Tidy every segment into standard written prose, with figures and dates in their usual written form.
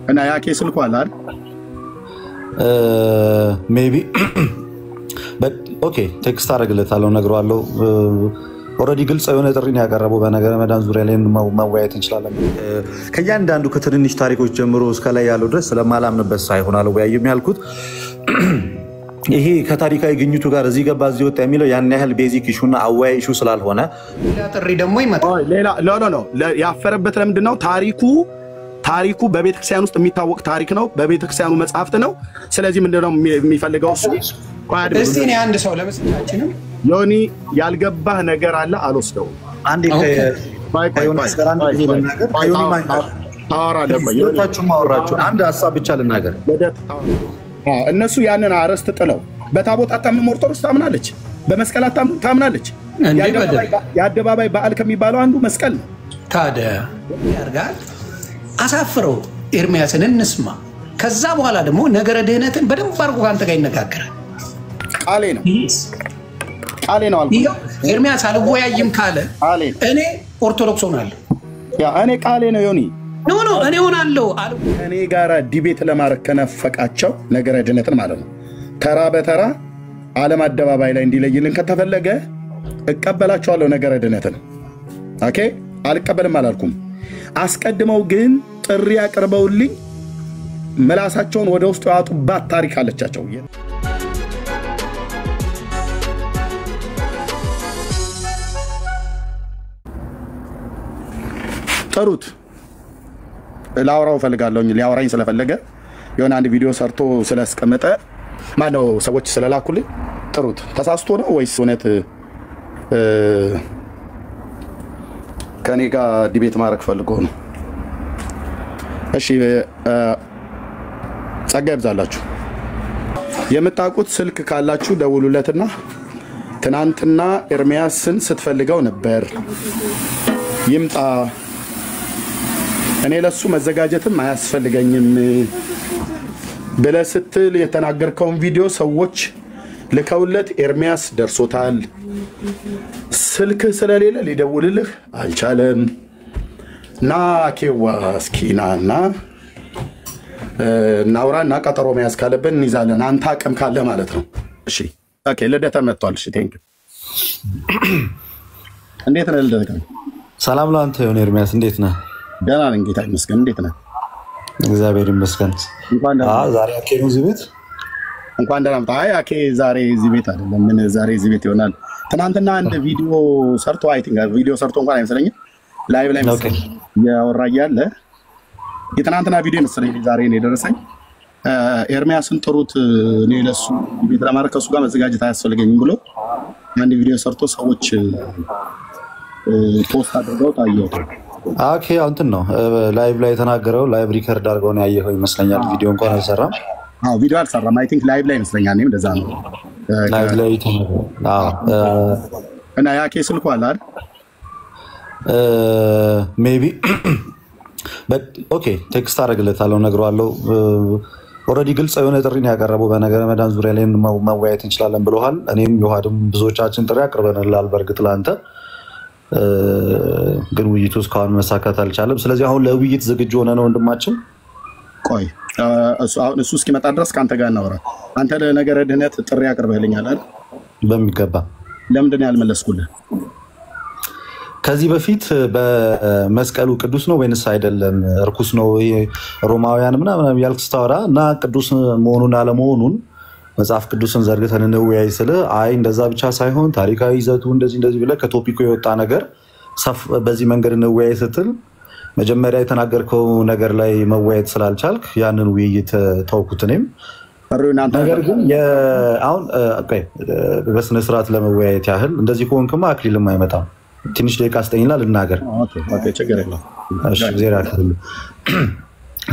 እና ያኬ ስልኩ አለ አይደል? ሜቢ ኦኬ ቴክስት አደርግለታለሁ ነግረዋለሁ። ኦልሬዲ ግልጽ የሆነ ጥሪ ነው ያቀረበው። በነገረ መዳን ዙሪያ ላይ መወያየት እንችላለን። ከእያንዳንዱ ከትንንሽ ታሪኮች ጀምሮ እስከ ላይ ያለው ድረስ ስለማላምንበት ሳይሆን አልወያይም ያልኩት ይሄ ከታሪካዊ ግኝቱ ጋር እዚህ ገባ እዚህ ወጣ የሚለው ያን ያህል ቤዚክ ኢሹና አወያይ ኢሹ ስላልሆነ ጥሪ ደግሞ ይመጣል። ሌላ ያፈረበት ለምንድን ነው? ታሪኩ በቤተክርስቲያን ውስጥ የሚታወቅ ታሪክ ነው። በቤተክርስቲያኑ መጽሐፍት ነው። ስለዚህ ምንድነው የሚፈልገው እሱ? እስቲ እኔ አንድ ሰው ለመስላችንም ዮኒ ያልገባህ ነገር አለ አልወስደው። አንዴ አንድ ሀሳብ ብቻ ልናገር። እነሱ ያንን አረስት ጥለው በታቦት አታምንም። ኦርቶዶክስ ታምናለች፣ በመስቀል ታምናለች። የአደባባይ በዓል ከሚባለው አንዱ መስቀል ነው። ታዲያ ያርጋል አሳፍረው ኤርሚያስን እንስማ። ከዛ በኋላ ደግሞ ነገረ ድህነትን በደንብ አድርጎ ካንተ ጋር ይነጋገራል። ቃሌ ነው አልኩ። ኤርሚያስ አልወያይም ካለ እኔ ኦርቶዶክስ ሆናለሁ። እኔ ቃሌ ነው ዮኒ ኖ እኔ ሆናለሁ አሉ። እኔ ጋራ ዲቤት ለማድረግ ከነፈቃቸው ነገረ ድህነትን ማለት ነው ተራ በተራ ዓለም አደባባይ ላይ እንዲለይልን ከተፈለገ እቀበላቸዋለሁ ነገረ ድህነትን። ኦኬ አልቀበልም አላልኩም። አስቀድመው ግን ጥሪ አቅርበውልኝ ምላሳቸውን ወደ ውስጥ ያወጡባት ታሪክ አለቻቸው። ጥሩት ላውራው ፈልጋለሁ። ሊያወራኝ ስለፈለገ የሆነ አንድ ቪዲዮ ሰርቶ ስለስቀመጠ ማነው ሰዎች ስለላኩልኝ ጥሩት። ተሳስቶ ነው ወይስ እውነት ከኔ ጋር ዲቤት ማድረግ ፈልጎ ነው? እሺ ጸጋ ይብዛላችሁ። የምታውቁት ስልክ ካላችሁ ደውሉለትና ትናንትና ኤርሚያስን ስትፈልገው ነበር ይምጣ፣ እኔ ለሱ መዘጋጀትም አያስፈልገኝም ብለህ ስትል የተናገርከውን ቪዲዮ ሰዎች ልከውለት ኤርሚያስ ደርሶታል። ስልክ ስለሌለ ሊደውልልህ አልቻለም። ና ኬዋ እስኪናና ናውራና ቀጠሮ መያዝ ካለብን እንይዛለን። አንተ አቅም ካለ ማለት ነው። እሺ ኦኬ። ልደታ መጥቷል። እሺ ቴንክ እንዴት ነህ ልደታ? ሰላም ላንተ ይሁን ኤርሚያስ፣ እንዴት ነህ? ደህና ነኝ ጌታ ይመስገን። እንዴት ነህ? እግዚአብሔር ይመስገን። ዛሬ አኬ ነው እዚህ ቤት? እንኳን ደህና መጣህ። አይ አኬ ዛሬ እዚህ ቤት አይደለም። ምን ዛሬ እዚህ ቤት ይሆናል? ትናንትና አንድ ቪዲዮ ሰርቶ አይ ቲንክ ቪዲዮ ሰርቶ እንኳን አይመስለኝም ላይቭ ላይ መሰለኝ ያወራ ያለ የትናንትና ቪዲዮ መሰለኝ ዛሬ ነው የደረሰኝ። ኤርሚያስን ጥሩት፣ እኔ ለሱ ቤት ለማድረግ ከሱ ጋር መዘጋጀት አያስፈልገኝም ብሎ አንድ ቪዲዮ ሰርቶ ሰዎች ፖስት አድርገው ታየው። ኦኬ እንትን ነው ላይቭ ላይ የተናገረው ላይቭ ሪከርድ አድርገው ነው ያየኸው ይመስለኛል። ቪዲዮ እንኳን አልሰራም። ቪዲዮ አልሰራም። አይ ቲንክ ላይቭ ላይ ይመስለኛል። እኔም እንደዛ ነው ላይቭ ላይ ተናገረው። እና ያኬ ስልኩ አለ አይደል? ሜቢ ኦኬ ቴክስት አደርግለታለሁ ነግረዋለሁ። ኦልሬዲ ግልጽ የሆነ ጥሪ ነው ያቀረበው። በነገረ መዳን ዙሪያ ላይ መወያየት እንችላለን ብለዋል። እኔም ዮሐድም ብዙዎቻችን ጥሪ አቅርበናል። በእርግጥ ለአንተ ግን ውይይቱ እስካሁን መሳካት አልቻለም። ስለዚህ አሁን ለውይይት ዝግጁ ሆነ ነው ወንድማችን። ቆይ እሱ እስኪመጣ ድረስ ከአንተ ጋር እናወራ። አንተ ለነገረ ድህነት ጥሪ አቅርበህልኛል አይደል? በሚገባ። ለምንድን ነው ያልመለስኩልህ? ከዚህ በፊት በመስቀሉ ቅዱስ ነው ወይንስ አይደለም እርኩስ ነው ሮማውያን ምናምን ያልክ ስታወራ እና ቅዱስ መሆኑን አለመሆኑን መጽሐፍ ቅዱስን ዘርግተን እንወያይ ስለ አይ እንደዛ ብቻ ሳይሆን ታሪካዊ ይዘቱ እንደዚህ ብለህ ከቶፒኩ የወጣ ነገር በዚህ መንገድ እንወያይ ስትል መጀመሪያ የተናገርከው ነገር ላይ መወያየት ስላልቻልክ ያንን ውይይት ተውኩት። እኔም ነገር ግን አሁን በስነ ስርዓት ለመወያየት ያህል እንደዚህ ከሆንክማ አክሊልም አይመጣም። ትንሽ ደቂቃ ስጠኝና ልናገር።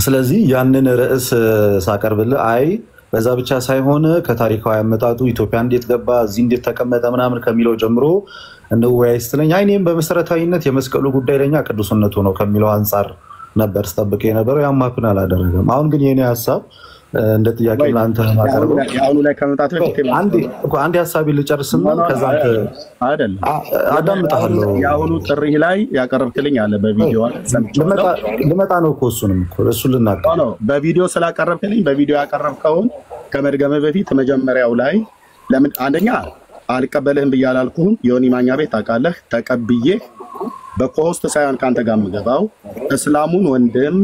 ስለዚህ ያንን ርዕስ ሳቀርብልህ አይ በዛ ብቻ ሳይሆን ከታሪካዊ አመጣጡ ኢትዮጵያ እንዴት ገባ እዚህ እንዴት ተቀመጠ ምናምን ከሚለው ጀምሮ እንወያይ ስትለኝ አይ እኔም በመሰረታዊነት የመስቀሉ ጉዳይ ለኛ ቅዱስነቱ ነው ከሚለው አንፃር ነበር ስጠብቅ የነበረው። ያማክን አላደረገም። አሁን ግን የኔ ሀሳብ እንደ ጥያቄ ለአንተ ማቀርበው ያሁኑ ላይ ከመጣት በፊት አንድ ሀሳብ ልጨርስና ከዛ አንተ አይደለም አዳምጣለሁ። ያሁኑ ጥሪ ላይ ያቀረብክልኝ አለ በቪዲዮ ልመጣ ነው እኮ እሱ ልናገር ነው። በቪዲዮ ስላቀረብክልኝ በቪዲዮ ያቀረብከውን ከመድገም በፊት መጀመሪያው ላይ ለምን አንደኛ አልቀበልህም ብዬ አላልኩህም። ዮኒ ማኛ ቤት ታውቃለህ፣ ተቀብዬ በኮስት ሳይሆን ካንተ ጋር የምገባው እስላሙን ወንድም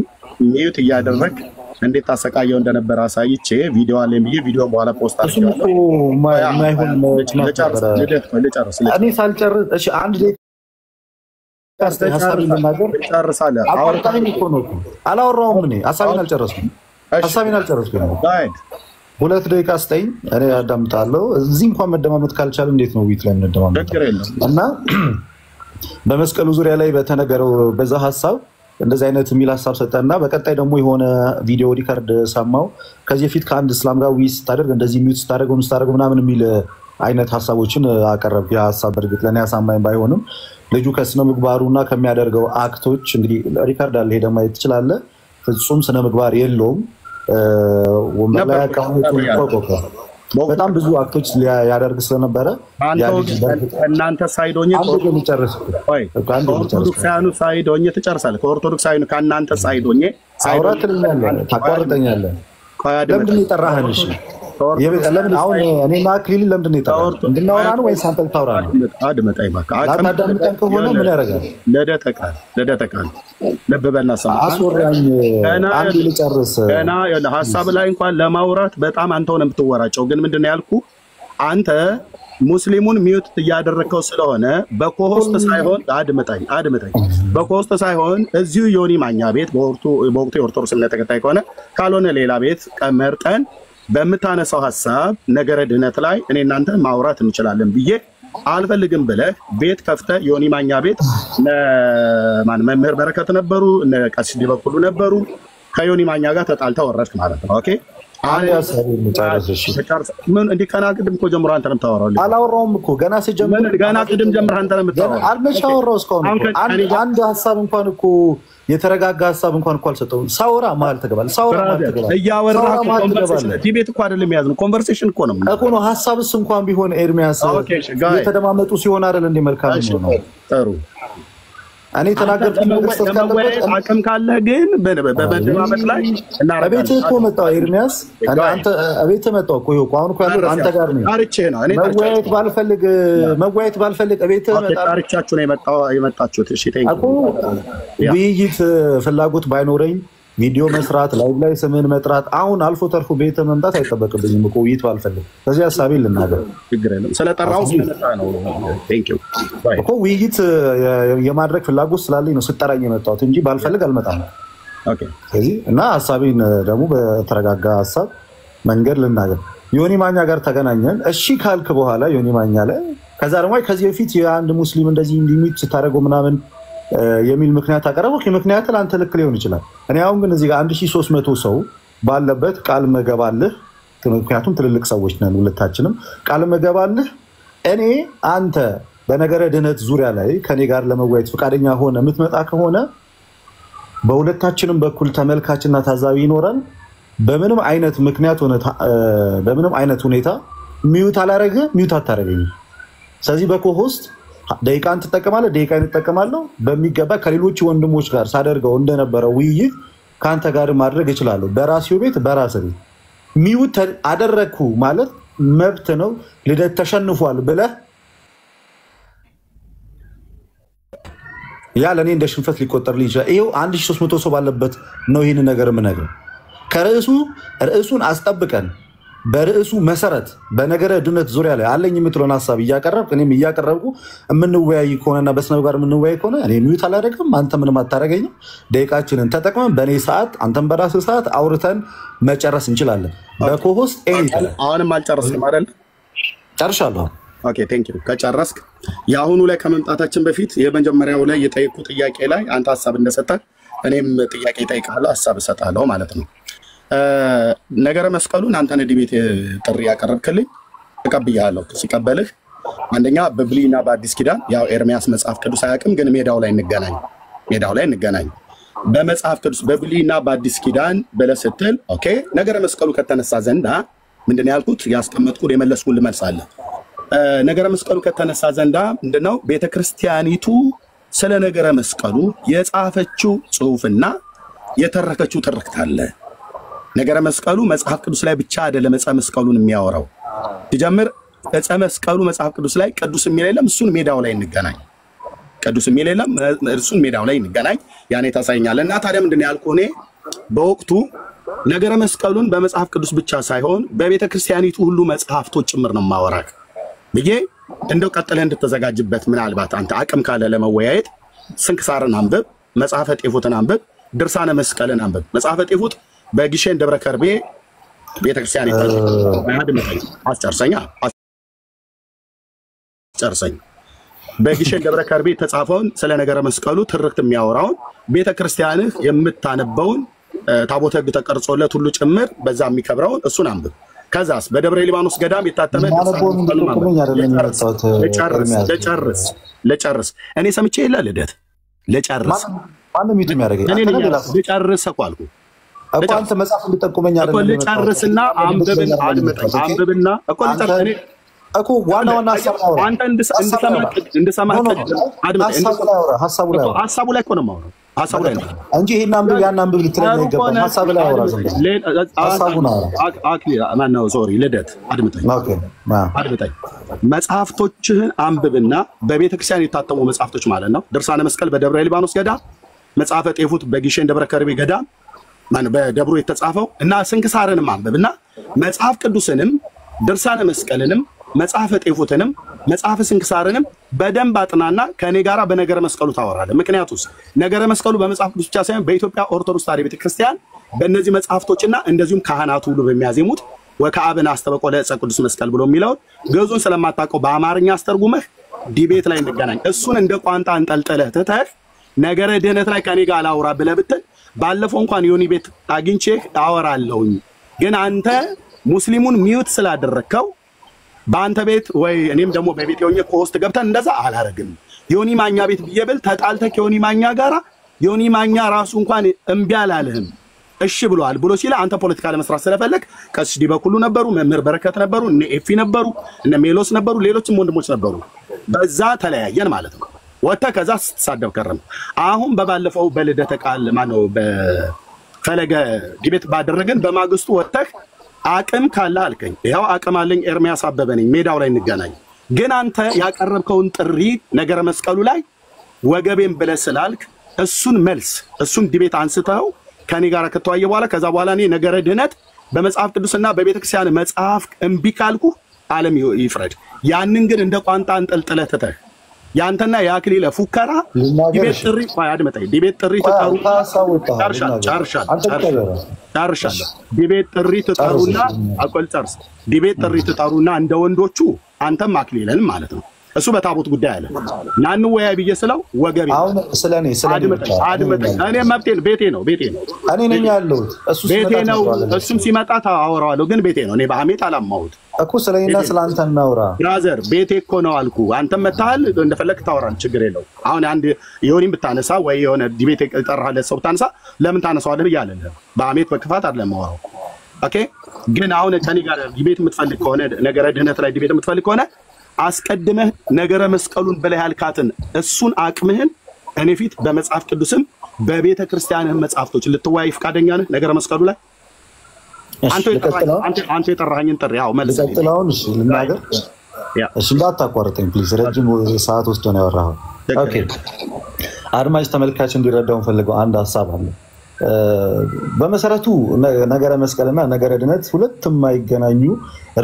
ሚዩት እያደረግ እንዴት ታሰቃየው እንደነበር አሳይቼ ቪዲዮ አለኝ ብዬ ቪዲዮ በኋላ ፖስት አድርጌያለሁ። ልጨርስ እኔ ሳልጨርስ እሺ፣ አንድ ደቂቃ ሀሳብ ልናገር ጨርሳለህ። አላወራሁም እኔ ሀሳቤን አልጨረስኩም። 2 ደቂቃ ስጠኝ፣ እኔ አዳምጣለሁ። እዚህ እንኳን መደማመጥ ካልቻለ እንዴት ነው ዊክ ላይ እንደማመጥ እና በመስቀሉ ዙሪያ ላይ በተነገረው በዛ ሀሳብ እንደዚህ አይነት የሚል ሀሳብ ሰጠና በቀጣይ ደግሞ የሆነ ቪዲዮ ሪከርድ ሰማው። ከዚህ በፊት ከአንድ እስላም ጋር ዊስ ስታደርግ እንደዚህ ሚውት ስታደርገው ምናምን የሚል አይነት ሀሳቦችን አቀረብ። ያ ሀሳብ በእርግጥ ለእኔ አሳማኝ ባይሆንም ልጁ ከስነ ምግባሩና ከሚያደርገው አክቶች እንግዲህ ሪከርድ አለ፣ ሄደህ ማየት ትችላለህ። ፍጹም ስነ ምግባር የለውም። ወንበር ላይ በጣም ብዙ አክቶች ያደርግ ስለነበረ እናንተ ሳይዶኝ ከኦርቶዶክሳውያኑ ሳይዶኝ ትጨርሳለህ። ከኦርቶዶክሳውያኑ ከእናንተ ሳይዶኝ ታቋርጠኛለህ። ለምንድን ነው የጠራኸን? እሺ ለምን አሁን እኔና አክሊል ለምንድን ነው የጠራኸን? እንድናወራ ነው ወይስ አንተ ልታወራ ነው? አድመጣኝ እባክህ። አታዳምጠን ከሆነ ምን ያደርጋል? ለደተቃል ልብ በልና ሰማ አስወራኝ። አንድ ልጨርስ። ገና ሀሳብ ላይ እንኳን ለማውራት በጣም አንተ ሆነ የምትወራጨው። ግን ምንድን ነው ያልኩህ አንተ ሙስሊሙን ሚዩት እያደረግከው ስለሆነ በኮሆስት ሳይሆን አድምጠኝ፣ በኮሆስት ሳይሆን እዚሁ ዮኒ ማኛ ቤት በወቅቱ የኦርቶዶክስ እምነት ተከታይ ከሆነ ካልሆነ ሌላ ቤት ቀመርጠን በምታነሳው ሀሳብ ነገረ ድህነት ላይ እኔ እናንተ ማውራት እንችላለን ብዬ አልፈልግም ብለህ ቤት ከፍተህ ዮኒ ማኛ ቤት መምህር በረከት ነበሩ፣ ቀሲስ ዲበኩሉ ነበሩ። ከዮኒ ማኛ ጋር ተጣልተህ ወረድክ ማለት ነው። ኦኬ ምን እንዲህ ገና ቅድም እኮ ጀምሮ አንተ ነው የምታወራው። አላወራሁም እኮ ገና ሲጀምር ገና ቅድም ጀምሮ አንተ ነው የምታወራው። አልመች አወራሁ እስካሁን አንድ ሀሳብ እንኳን እኮ የተረጋጋ ሀሳብ እንኳን እኮ አልሰጠሁም። ሳውራ መሀል ትገባለህ። እያወራህ ኮንቨርሴሽን ዲቤት እኮ አይደለም የያዝነው፣ ኮንቨርሴሽን እኮ ነው። ሀሳብስ እንኳን ቢሆን ኤርሚያስ የተደማመጡ ሲሆን አይደል እንደ መልካም ነው። ጥሩ እኔ ተናገርኩት ነገር እስካለበት አቅም ካለ ግን በመደማመጥ ላይ እና አቤት እኮ መጣው ኤርሚያስ አንተ አቤት መጣው እኮ ይኸው አሁን እኮ ያለው አንተ ጋር ነው። አርቼ ነው እኔ መወያየት ባልፈልግ አቤት መጣው አርቻችሁ ነው የመጣችሁት። እሺ እኮ ውይይት ፍላጎት ባይኖረኝ ቪዲዮ መስራት ላይቭ ላይ ስምን መጥራት አሁን አልፎ ተርፎ ቤተ መምጣት አይጠበቅብኝም እኮ ውይይት ባልፈልግ። ስለዚህ ሐሳቤን ልናገር ችግር የለም። ስለጠራው ስለመጣ ነው። ቴንክ ዩ እኮ ውይይት የማድረግ ፍላጎት ስላለኝ ነው ስጠራኝ የመጣሁት እንጂ ባልፈልግ አልመጣም። ኦኬ ስለዚህ እና ሐሳቤን ደግሞ በተረጋጋ ሐሳብ መንገድ ልናገር። ዮኒ ማኛ ጋር ተገናኘን። እሺ ካልክ በኋላ ዮኒ ማኛ ላይ ከዛ ደግሞ ከዚህ በፊት የአንድ ሙስሊም እንደዚህ ሊሚት ስታደርገው ምናምን የሚል ምክንያት አቀረበው። ምክንያት ለአንተ ልክ ሊሆን ይችላል። እኔ አሁን ግን እዚህ ጋር 1300 ሰው ባለበት ቃል መገባልህ፣ ምክንያቱም ትልልቅ ሰዎች ነን ሁለታችንም፣ ቃል መገባልህ እኔ አንተ በነገረ ድህነት ዙሪያ ላይ ከኔ ጋር ለመወያየት ፈቃደኛ ሆነ የምትመጣ ከሆነ በሁለታችንም በኩል ተመልካችና ታዛቢ ይኖራል። በምንም አይነት ምክንያት ሆነ በምንም አይነት ሁኔታ ሚዩት አታረገኝ። ስለዚህ በኮሆስት ደቂቃን ትጠቀማለህ፣ ደቂቃን እጠቀማለሁ። በሚገባ ከሌሎች ወንድሞች ጋር ሳደርገው እንደነበረው ውይይት ከአንተ ጋር ማድረግ እችላለሁ። በራሴው ቤት በራስህ ቤት ሚዩት አደረግኩ ማለት መብት ነው። ልደት ተሸንፏል ብለህ ያ ለእኔ እንደ ሽንፈት ሊቆጠርልኝ ይችላል። ይኸው 1300 ሰው ባለበት ነው ይህን ነገር የምነግርህ። ርዕሱን አስጠብቀን በርዕሱ መሰረት በነገረ ድህነት ዙሪያ ላይ አለኝ የምትለውን ሀሳብ እያቀረብክ እኔም እያቀረብኩ የምንወያይ ከሆነና በስነ ምግባር የምንወያይ ከሆነ እኔ ሚዩት አላደርግም፣ አንተ ምንም አታደርገኝም። ደቂቃችንን ተጠቅመን በእኔ ሰዓት አንተም በራስህ ሰዓት አውርተን መጨረስ እንችላለን። በኮሆስት አሁንም አልጨረስንም አይደል? ጨርሻለሁ። ኦኬ ቴንክ ዩ። ከጨረስክ የአሁኑ ላይ ከመምጣታችን በፊት የመጀመሪያው ላይ የጠየቁ ጥያቄ ላይ አንተ ሀሳብ እንደሰጠህ እኔም ጥያቄ እጠይቅሃለሁ፣ ሀሳብ እሰጥሃለሁ ማለት ነው። ነገረ መስቀሉን አንተን ዲቤት ጥሪ ያቀረብክልኝ ተቀብያለሁ። ሲቀበልህ አንደኛ በብሉይና በአዲስ ኪዳን ያው ኤርሚያስ መጽሐፍ ቅዱስ አያውቅም፣ ግን ሜዳው ላይ እንገናኝ። በመጽሐፍ ቅዱስ በብሉይና በአዲስ ኪዳን ብለህ ስትል ኦኬ ነገረ መስቀሉ ከተነሳ ዘንዳ ምንድነው ያልኩት ያስቀመጥኩት የመለስኩት መልስ አለ። ነገረ መስቀሉ ከተነሳ ዘንዳ ምንድነው ቤተክርስቲያኒቱ ስለ ነገረ መስቀሉ የጻፈችው ጽሑፍና የተረከችው ትርክት አለ። ነገረ መስቀሉ መጽሐፍ ቅዱስ ላይ ብቻ አይደለም ዕፀ መስቀሉን የሚያወራው ሲጀምር ዕፀ መስቀሉ መጽሐፍ ቅዱስ ላይ ቅዱስ የሚል የለም እሱን ሜዳው ላይ እንገናኝ ቅዱስ የሚል የለም እሱን ሜዳው ላይ እንገናኝ ያኔ ታሳይኛለህ። እና ታዲያ ምንድነው ያልኩህ እኔ በወቅቱ ነገረ መስቀሉን በመጽሐፍ ቅዱስ ብቻ ሳይሆን በቤተ ክርስቲያኒቱ ሁሉ መጽሐፍቶች ጭምር ነው ማወራክ ብዬ እንደው ቀጥለህ እንድትዘጋጅበት ምናልባት አንተ አቅም ካለ ለመወያየት ስንክሳርን አንብብ፣ መጽሐፈ ጤፉትን አንብብ፣ ድርሳነ መስቀልን አንብብ። መጽሐፈ ጤፉት በግሼን ደብረ ከርቤ ቤተ ክርስቲያን ይታያል። አስጨርሰኝ በግሼን ደብረ ከርቤ የተጻፈውን ስለ ነገረ መስቀሉ ትርክት የሚያወራውን ቤተ ክርስቲያንህ የምታነበውን ታቦተ ሕግ ተቀርጾለት ሁሉ ጭምር በዛ የሚከብረውን እሱን አንብብ። ከዛስ በደብረ ሊባኖስ ገዳም የታተመ ለጨርስ እኔ ሰምቼ የለ ልደት ለጨርስ ለጨርስ እኮ አልኩ እኮ አንተ መጽሐፍ እንድጠቁመኝ አይደለም እኮ ለጨርስና አንብብና አድምጠኝ እኮ ለጨርስ እኮ ዋና ሐሳብ አንተ እንድሰማ ሐሳቡ ላይ እኮ ነው የማወራው ሐሳቡ ላይ ነው እንጂ ይሄን አንብብ ያን አንብብ ልትለኝ አይገባም። ሐሳቡ ላይ አወራ ሐሳቡን ማን ነው ሶሪ ልደት አድምጠኝ መጽሐፍቶችህን አንብብና በቤተክርስቲያን የታተሙ መጽሐፍቶች ማለት ነው ድርሳነ መስቀል በደብረ ሊባኖስ ገዳም፣ መጽሐፈ ጤፉት በግሼን ደብረ ከርቤ ገዳም በደብሩ የተጻፈው እና ስንክሳርንም አንብብና መጽሐፍ ቅዱስንም ድርሳነ መስቀልንም መጽሐፈ ጤፉትንም መጽሐፈ ስንክሳርንም በደንብ አጥናና ከኔ ጋራ በነገረ መስቀሉ ታወራለህ። ምክንያቱስ ነገረ መስቀሉ በመጽሐፍ ቅዱስ ብቻ ሳይሆን በኢትዮጵያ ኦርቶዶክስ ተዋሕዶ ቤተክርስቲያን በእነዚህ መጽሐፍቶችና እንደዚሁም ካህናቱ ሁሉ በሚያዜሙት ወከአብን አስተበቆ ለዕፀ ቅዱስ መስቀል ብሎ የሚለው ግዕዙን ስለማታውቀው በአማርኛ አስተርጉመህ ዲቤት ላይ እንገናኝ። እሱን እንደ ቋንጣ አንጠልጥለህ ትተህ ነገረ ድህነት ላይ ከኔ ጋር አላውራ ብለህ ብትል ባለፈው እንኳን ዮኒ ቤት አግኝቼህ አወራለሁኝ። ግን አንተ ሙስሊሙን ሚዩት ስላደረከው በአንተ ቤት ወይ እኔም ደግሞ በቤት ሆኜ ኮስት ገብተን እንደዛ አላረግም። ዮኒ ማኛ ቤት ብየብል ተጣልተህ ዮኒ ማኛ ጋራ ዮኒ ማኛ ራሱ እንኳን እምቢ አላለህም እሺ ብሏል ብሎ ሲል አንተ ፖለቲካ ለመስራት ስለፈለክ ቀሲስ ዲበኩሉ ነበሩ፣ መምህር በረከት ነበሩ፣ እነ ኤፊ ነበሩ፣ እነ ሜሎስ ነበሩ፣ ሌሎችም ወንድሞች ነበሩ። በዛ ተለያየን ማለት ነው። ወጥተህ ከዛ ስትሳደብ ከረም። አሁን በባለፈው በልደተ ቃል ማነው በፈለገ ዲቤት ባደረገን በማግስቱ ወጥተህ አቅም ካለ አልከኝ። ይሄው አቅም አለኝ ኤርሚያስ አበበ ነኝ ሜዳው ላይ እንገናኝ። ግን አንተ ያቀረብከውን ጥሪ ነገረ መስቀሉ ላይ ወገቤን ብለህ ስላልክ እሱን መልስ እሱን ዲቤት አንስተው ከኔ ጋር ከተዋየ በኋላ ከዛ በኋላ እኔ ነገረ ድህነት በመጽሐፍ ቅዱስና በቤተክርስቲያን መጽሐፍ እምቢ ካልኩ ዓለም ይፍረድ። ያንን ግን እንደ ቋንጣ አንጠልጥለህ ትተህ ያንተና ያክሊለ ፉከራ ዲቤት ጥሪ አድመጣይ ዲቤት ጥሪ ተጣሩ ጫርሻለሁ ዲቤት ጥሪ ተጣሩና አቆል ጨርስ ዲቤት ጥሪ ተጣሩና እንደ ወንዶቹ አንተም አክሊለን ማለት ነው። እሱ በታቦት ጉዳይ አለ ናን ወያ ብዬ ስለው ወገቤ አሁን ስለኔ አድመጣይ እኔ መብቴን ቤቴ ነው እኔ ነኝ ያለሁት እሱ ቤቴ ነው። እሱም ሲመጣ ታወራዋለሁ ግን ቤቴ ነው። እኔ በአሜት አላማሁት እኮ ስለኔና ስላንተ እናውራ ብራዘር ቤቴ እኮ ነው አልኩ። አንተም መታል እንደፈለክ ታወራን ችግር የለው። አሁን አንድ ዮኒን ብታነሳ ወይ የሆነ ዲቤት የጠራህለት ሰው ብታነሳ ለምን ታነሳዋለህ ብያለህ። በአሜት በክፋት አይደለም ማወራው ኦኬ። ግን አሁን ከኔ ጋር ዲቤት የምትፈልግ ከሆነ ነገረ ድህነት ላይ ዲቤት የምትፈልግ ከሆነ አስቀድመህ ነገረ መስቀሉን በላይ ያልካትን እሱን አቅምህን እኔ ፊት በመጽሐፍ ቅዱስም በቤተ ክርስቲያንህ መጽሐፍቶች ልትወያይ ፈቃደኛ ነህ? ነገረ መስቀሉ ላይ አንተ የጠራኸኝን ጥሪ ያው መልስ ልቀጥላውን እሺ ልናገር እሺ እንዳታቋርጠኝ ፕሊዝ ረጅም ሰዓት ወስዶ ነው ያወራኸው። ኦኬ አድማጭ ተመልካች እንዲረዳው ፈልገው አንድ ሐሳብ አለ። በመሰረቱ ነገረ መስቀልና ነገረ ድነት ሁለት የማይገናኙ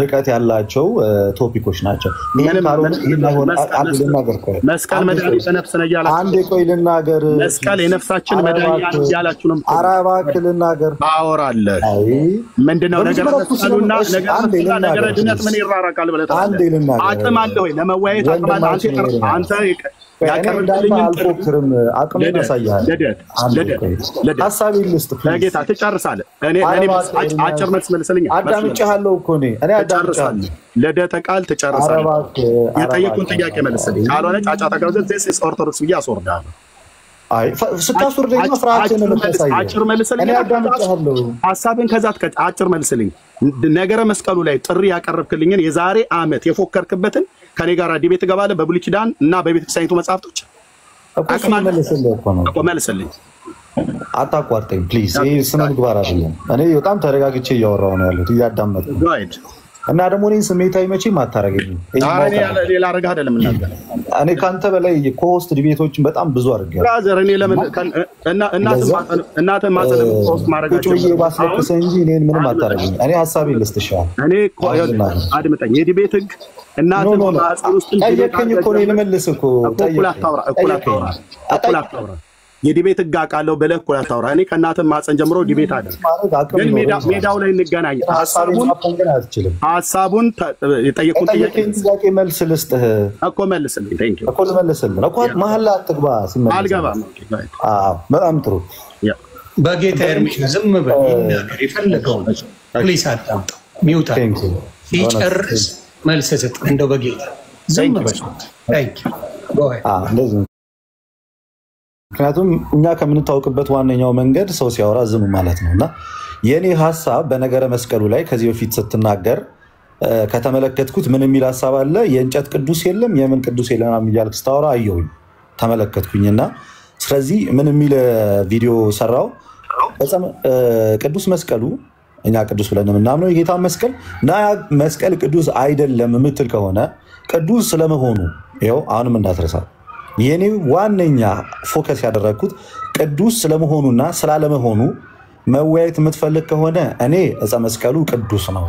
ርቀት ያላቸው ቶፒኮች ናቸው። መስቀል መድኃኒተ ነፍስ ነው ያላችሁ አንዴ ቆይ ልናገር። መስቀል የነፍሳችን መድኃኒት ያላችሁ ነው። አራባ ክልናገር አወራለህ ምንድነው ነገረ መስቀሉና ነገረ ድነት ምን ይራራቃል ብለህ አንዴ ልናገር። አቅም አለ ወይ ለመወያየት? አቅም አለ አንተ ያቀርብልኝ አልፎክርም አቅምን ያሳያል። ለደ ሐሳብ ይልስጥ ለጌታ ትጨርሳለህ። እኔ አጭር መልስ መልስልኝ። አዳምጬሃለሁ እኮ እኔ አዳምጬሃለሁ። ለደተ ቃል ትጨርሳለህ። የጠየቁን ጥያቄ መልስልኝ። ካልሆነ ጫጫታ ጋር ዘስ ኦርቶዶክስ ብዬ አስወርዳለሁ። አይ ስታስወርደኝ ፍራችን ነው የምታሳየው። አጭር መልስልኝ። እኔ አዳምጣለሁ። ሐሳብን ከዛት አጭር መልስልኝ። ነገረ መስቀሉ ላይ ጥሪ ያቀረብክልኝን የዛሬ ዓመት የፎከርክበትን ከኔ ጋር ዲቤት ገባለህ በብሉይ ኪዳን እና በቤተክርስቲያኒቱ መጻሕፍቶች እኮ መልስልኝ። አታቋርጠኝ ፕሊዝ። ይሄ ስነ ምግባር አይደለም። እኔ በጣም ተረጋግቼ እያወራሁ ነው ያለሁት እያዳመጥኩ እና ደግሞ እኔን ስሜታዊ መቼም አታረገኝም። ሌላ አረጋ አይደለም እናገር እኔ ካንተ በላይ ኮስት ዲቤቶችን በጣም ብዙ አድርጌያለሁ። ብራዘር እኔ ለምን እናንተ ማጸነ ኮስት ማረጋቸው ባስለቅሰ እንጂ እኔን ምንም አታረገኝ። እኔ ሐሳቤን ልስጥሻለሁ። እኔ አድምጠኝ። የዲቤት ህግ እናንተ ማጸን ውስጥ ጠየቀኝ እኮ ነው ልመልስ እኮ እኩል አታውራ የዲቤት ህግ አውቃለሁ ብለህ እኮ አታውራ። እኔ ከእናትህ ማጸን ጀምሮ ዲቤት አደረግ ግን ሜዳው ላይ እንገናኝ። ሐሳቡን የጠየቁት ጥያቄ መልስ ልስጥህ እኮ መልስልኝ። ቴንክ ዩ እኮ ልመልስልህ እኮ መሀል አትግባ። ሲመልስ አልገባም። በጣም ጥሩ በጌታ ኤርሚያስ ዝም በል ይናገር የፈለገው ፕሊስ አዳምጥ። ሚውት ይጨርስ መልስ ስጥ። እንደው በጌታ ዝም በል። ቴንክ ዩ ጎ አሄድ። ምክንያቱም እኛ ከምንታወቅበት ዋነኛው መንገድ ሰው ሲያወራ ዝም ማለት ነው። እና የኔ ሐሳብ በነገረ መስቀሉ ላይ ከዚህ በፊት ስትናገር ከተመለከትኩት ምን የሚል ሐሳብ አለ? የእንጨት ቅዱስ የለም የምን ቅዱስ የለም እያልክ ስታወራ አየሁኝ ተመለከትኩኝና፣ ስለዚህ ምን የሚል ቪዲዮ ሰራው። ቅዱስ መስቀሉ እኛ ቅዱስ ብለን የምናምነው የጌታ መስቀል እና መስቀል ቅዱስ አይደለም የምትል ከሆነ ቅዱስ ስለመሆኑ ይኸው አሁንም እንዳትረሳ የኔ ዋነኛ ፎከስ ያደረኩት ቅዱስ ስለመሆኑና ስላለመሆኑ መወያየት የምትፈልግ ከሆነ እኔ ዕፀ መስቀሉ ቅዱስ ነው።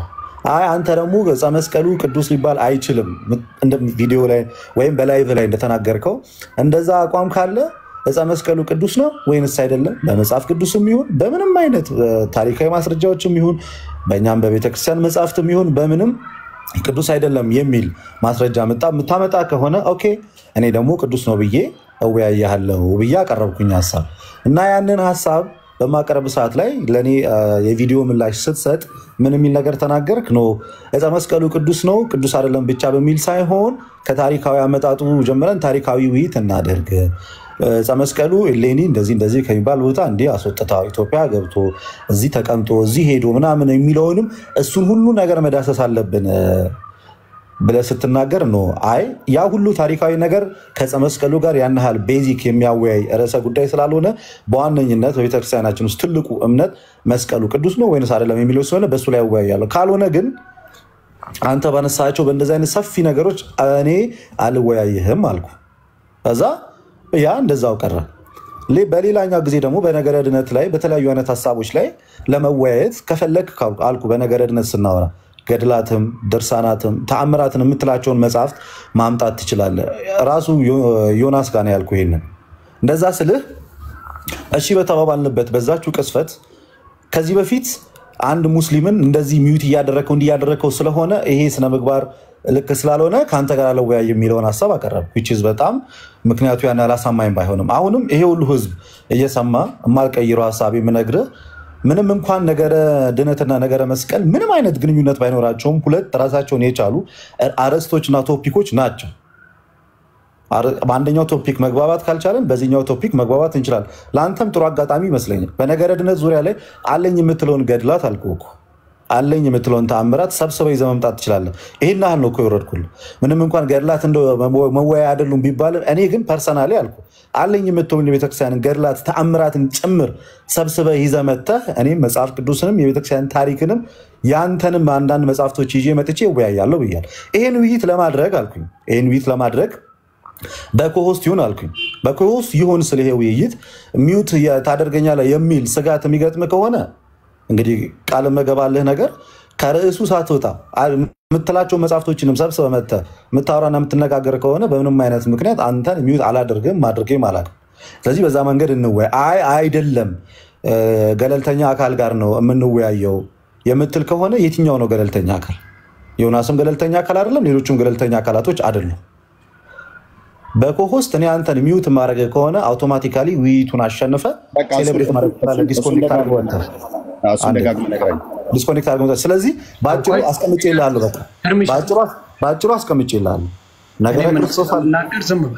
አይ አንተ ደግሞ ዕፀ መስቀሉ ቅዱስ ሊባል አይችልም እንደ ቪዲዮ ላይ ወይም በላይቭ ላይ እንደተናገርከው እንደዛ አቋም ካለ ዕፀ መስቀሉ ቅዱስ ነው ወይንስ አይደለም? በመጽሐፍ ቅዱስም ይሁን በምንም አይነት ታሪካዊ ማስረጃዎችም ይሁን በእኛም በቤተክርስቲያን መጽሐፍትም ይሁን በምንም ቅዱስ አይደለም የሚል ማስረጃ የምታመጣ ከሆነ ኦኬ እኔ ደግሞ ቅዱስ ነው ብዬ እወያያለሁ ብዬ አቀረብኩኝ ሐሳብ እና ያንን ሐሳብ በማቀረብ ሰዓት ላይ ለኔ የቪዲዮ ምላሽ ስትሰጥ ምን የሚል ነገር ተናገርክ ነው? ዕፀ መስቀሉ ቅዱስ ነው ቅዱስ አይደለም ብቻ በሚል ሳይሆን ከታሪካዊ አመጣጡ ጀምረን ታሪካዊ ውይይት እናደርግ። ዕፀ መስቀሉ እሌኒ እንደዚህ ከሚባል ቦታ እንዲህ አስወጥታው ኢትዮጵያ ገብቶ እዚህ ተቀምጦ እዚህ ሄዶ ምናምን የሚለውንም እሱን ሁሉ ነገር መዳሰስ አለብን ብለህ ስትናገር ነው። አይ ያ ሁሉ ታሪካዊ ነገር ከዕፀ መስቀሉ ጋር ያን ያህል ቤዚክ የሚያወያይ ርዕሰ ጉዳይ ስላልሆነ በዋነኝነት በቤተክርስቲያናችን ውስጥ ትልቁ እምነት መስቀሉ ቅዱስ ነው ወይንስ አይደለም የሚለው ስለሆነ በሱ ላይ ያወያያለሁ። ካልሆነ ግን አንተ ባነሳቸው በእንደዚህ አይነት ሰፊ ነገሮች እኔ አልወያይህም አልኩ። ከዛ ያ እንደዛው ቀረ። በሌላኛው ጊዜ ደግሞ በነገረ ድነት ላይ በተለያዩ አይነት ሐሳቦች ላይ ለመወያየት ከፈለክ አልኩ። በነገረ ድነት ስናወራ ገድላትም ድርሳናትም ተአምራትን የምትላቸውን መጽሐፍት ማምጣት ትችላለህ። ራሱ ዮናስ ጋር ነው ያልኩ። ይሄንን እንደዛ ስልህ እሺ በተባባልንበት በዛችሁ ቅስፈት ከዚህ በፊት አንድ ሙስሊምን እንደዚህ ሚዩት እያደረከው ስለሆነ ይሄ ስነ ምግባር ልክ ስላልሆነ ከአንተ ጋር አልወያይ የሚለውን ሐሳብ አቀረብኩ። which is በጣም ምክንያቱ ያን ያላሳማኝ ባይሆንም አሁንም ይሄ ሁሉ ህዝብ እየሰማ የማልቀይረው ሐሳብ የምነግርህ ምንም እንኳን ነገረ ድነትና ነገረ መስቀል ምንም አይነት ግንኙነት ባይኖራቸውም ሁለት ራሳቸውን የቻሉ አርዕስቶችና ቶፒኮች ናቸው። በአንደኛው ቶፒክ መግባባት ካልቻለን በዚህኛው ቶፒክ መግባባት እንችላለን። ለአንተም ጥሩ አጋጣሚ ይመስለኛል። በነገረ ድነት ዙሪያ ላይ አለኝ የምትለውን ገድላት አልኩህ እኮ አለኝ የምትለውን ተአምራት ሰብስበህ ይዘህ መምጣት ትችላለህ። ይሄን ያህል ነው እኮ የወረድኩልህ። ምንም እንኳን ገድላት እንደ መወያያ አይደሉም ቢባልም እኔ ግን ፐርሰናሊ አልኩህ አለኝ የምትለውን የቤተክርስቲያንን ገድላት ተአምራትን ጭምር ሰብስበህ ይዘህ መጥተህ እኔም መጽሐፍ ቅዱስንም የቤተክርስቲያን ታሪክንም ያንተንም አንዳንድ መጽሐፍቶች ይዤ መጥቼ እወያያለሁ ብያለሁ። ይሄን ውይይት ለማድረግ አልኩኝ ይሄን ውይይት ለማድረግ በኮሆስት ይሁን አልኩኝ። በኮሆስት ይሁን ስለ ይሄ ውይይት ሚዩት ታደርገኛለህ የሚል ስጋት የሚገጥም ከሆነ እንግዲህ ቃል መገባልህ ነገር ከርዕሱ ሳትወጣ የምትላቸው መጽሐፍቶችንም ሰብስበህ መጥተህ የምታወራና የምትነጋገር ከሆነ በምንም አይነት ምክንያት አንተን ሚዩት አላደርግም ማድረግም አላውቅም። ስለዚህ በዛ መንገድ እንወያይ። አይ አይደለም ገለልተኛ አካል ጋር ነው የምንወያየው የምትል ከሆነ የትኛው ነው ገለልተኛ አካል? ዮናስም ገለልተኛ አካል አይደለም፣ ሌሎችም ገለልተኛ አካላቶች አይደሉም። በኮሆስት እኔ አንተን ሚዩት ማድረግ ከሆነ አውቶማቲካሊ ውይይቱን አሸንፈ ሴሌብሬት ማድረግ ትችላለህ። ዲስኮኔክት አድርገው አንተ ዲስኮኔክት አድርገው። ስለዚህ ባጭሩ አስቀምጬልሃለሁ። በቃ ባጭሩ አስቀምጬልሃለሁ። ነገረ ክርስቶስ ናገር ዝም በል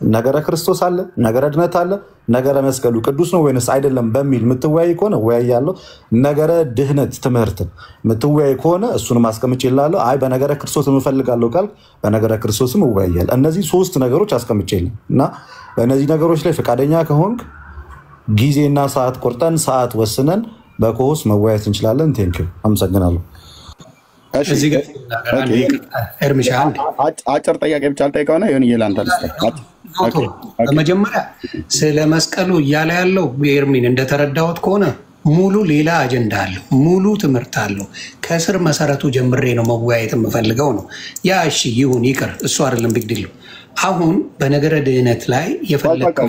ነገረ ክርስቶስ አለ፣ ነገረ ድነት አለ፣ ነገረ መስቀሉ ቅዱስ ነው ወይንስ አይደለም በሚል የምትወያይ ከሆነ እወያያለሁ። ነገረ ድህነት ትምህርትን የምትወያይ ከሆነ እሱንም አስቀምጬልሃለሁ። አይ በነገረ ክርስቶስ የምፈልጋለሁ ካልክ በነገረ ክርስቶስም እወያያለሁ። እነዚህ 3 ነገሮች አስቀምጬልህ እና በእነዚህ ነገሮች ላይ ፈቃደኛ ከሆንክ ጊዜና ሰዓት ቆርጠን ሰዓት ወስነን በኮስ መወያየት እንችላለን። ቴንኪው፣ አመሰግናለሁ። እዚህ ጋር ኤርሚሻ አጭር ጥያቄ ብቻ አልጠይቀውና ይሁን ይላንተ በመጀመሪያ ስለ መስቀሉ እያለ ያለው ኤርሚን እንደተረዳሁት ከሆነ ሙሉ ሌላ አጀንዳ አለው፣ ሙሉ ትምህርት አለው። ከስር መሰረቱ ጀምሬ ነው መወያየት የምፈልገው ነው። ያ እሺ ይሁን ይቅር፣ እሱ አይደለም ቢግዲሉ። አሁን በነገረ ድህነት ላይ የፈለከው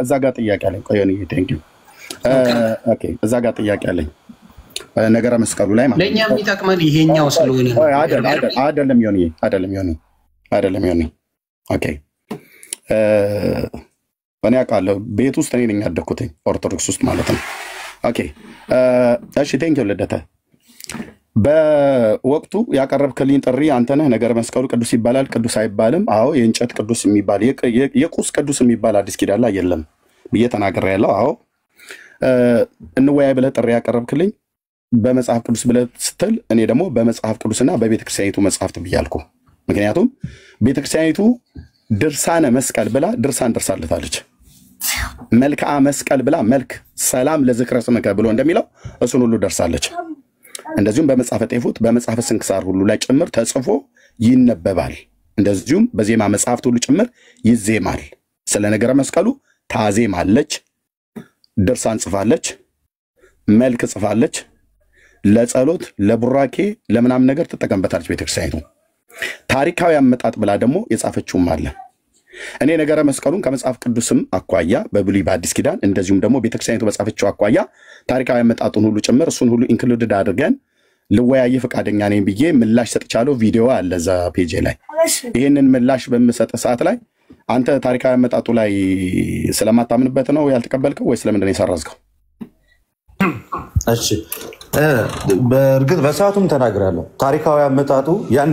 እዛ ጋር ጥያቄ አለኝ። ቆየን ቴንኪው። ኦኬ እዛ ጋር ጥያቄ አለኝ። ነገረ መስቀሉ ላይ ማለት ለኛ የሚጠቅመን ይሄኛው ስለሆነ ነው። አይደለም ዮኒ። ኦኬ እኔ አውቃለሁ፣ ቤት ውስጥ እኔ ነኝ ያደኩት ኦርቶዶክስ ውስጥ ማለት ነው። ኦኬ እሺ ቴንኪው ልደተ። በወቅቱ ያቀረብክልኝ ጥሪ አንተ ነህ። ነገረ መስቀሉ ቅዱስ ይባላል ቅዱስ አይባልም? አዎ የእንጨት ቅዱስ የሚባል የቁስ ቅዱስ የሚባል አዲስ ኪዳን ላይ የለም ብዬ ተናግሬያለሁ። አዎ እንወያይ ብለህ ጥሪ ያቀረብክልኝ በመጽሐፍ ቅዱስ ብለህ ስትል እኔ ደግሞ በመጽሐፍ ቅዱስና በቤተክርስቲያኒቱ መጽሐፍት ብያልኩ። ምክንያቱም ቤተክርስቲያኒቱ ድርሳነ መስቀል ብላ ድርሳን ደርሳለታለች። መልክዓ መስቀል ብላ መልክ ሰላም ለዝክረ ስምከ ብሎ እንደሚለው እሱን ሁሉ ደርሳለች። እንደዚሁም በመጽሐፈ ጤፉት በመጽሐፈ ስንክሳር ሁሉ ላይ ጭምር ተጽፎ ይነበባል። እንደዚሁም በዜማ መጽሐፍት ሁሉ ጭምር ይዜማል። ስለ ነገረ መስቀሉ ታዜማለች፣ ድርሳን ጽፋለች፣ መልክ ጽፋለች። ለጸሎት ለቡራኬ ለምናም ነገር ተጠቀምበታለች ቤተክርስቲያኒቱ። ታሪካዊ አመጣጥ ብላ ደግሞ የጻፈችውም አለ። እኔ ነገረ መስቀሉን ከመጽሐፍ ቅዱስም አኳያ በብሉይ በአዲስ ኪዳን እንደዚሁም ደግሞ ቤተክርስቲያኒቱ በጻፈችው አኳያ ታሪካዊ አመጣጡን ሁሉ ጭምር እሱን ሁሉ ኢንክሉድድ አድርገን ልወያይ ፈቃደኛ ነኝ ብዬ ምላሽ ሰጥቻለሁ። ቪዲዮ አለ እዛ ፔጅ ላይ። ይሄንን ምላሽ በምሰጥ ሰዓት ላይ አንተ ታሪካዊ አመጣጡ ላይ ስለማታምንበት ነው ያልተቀበልከው ወይስ ለምንድን ነው የሰረዝከው? እሺ በእርግጥ በሰዓቱም ተናግራለሁ። ታሪካዊ አመጣጡ ያን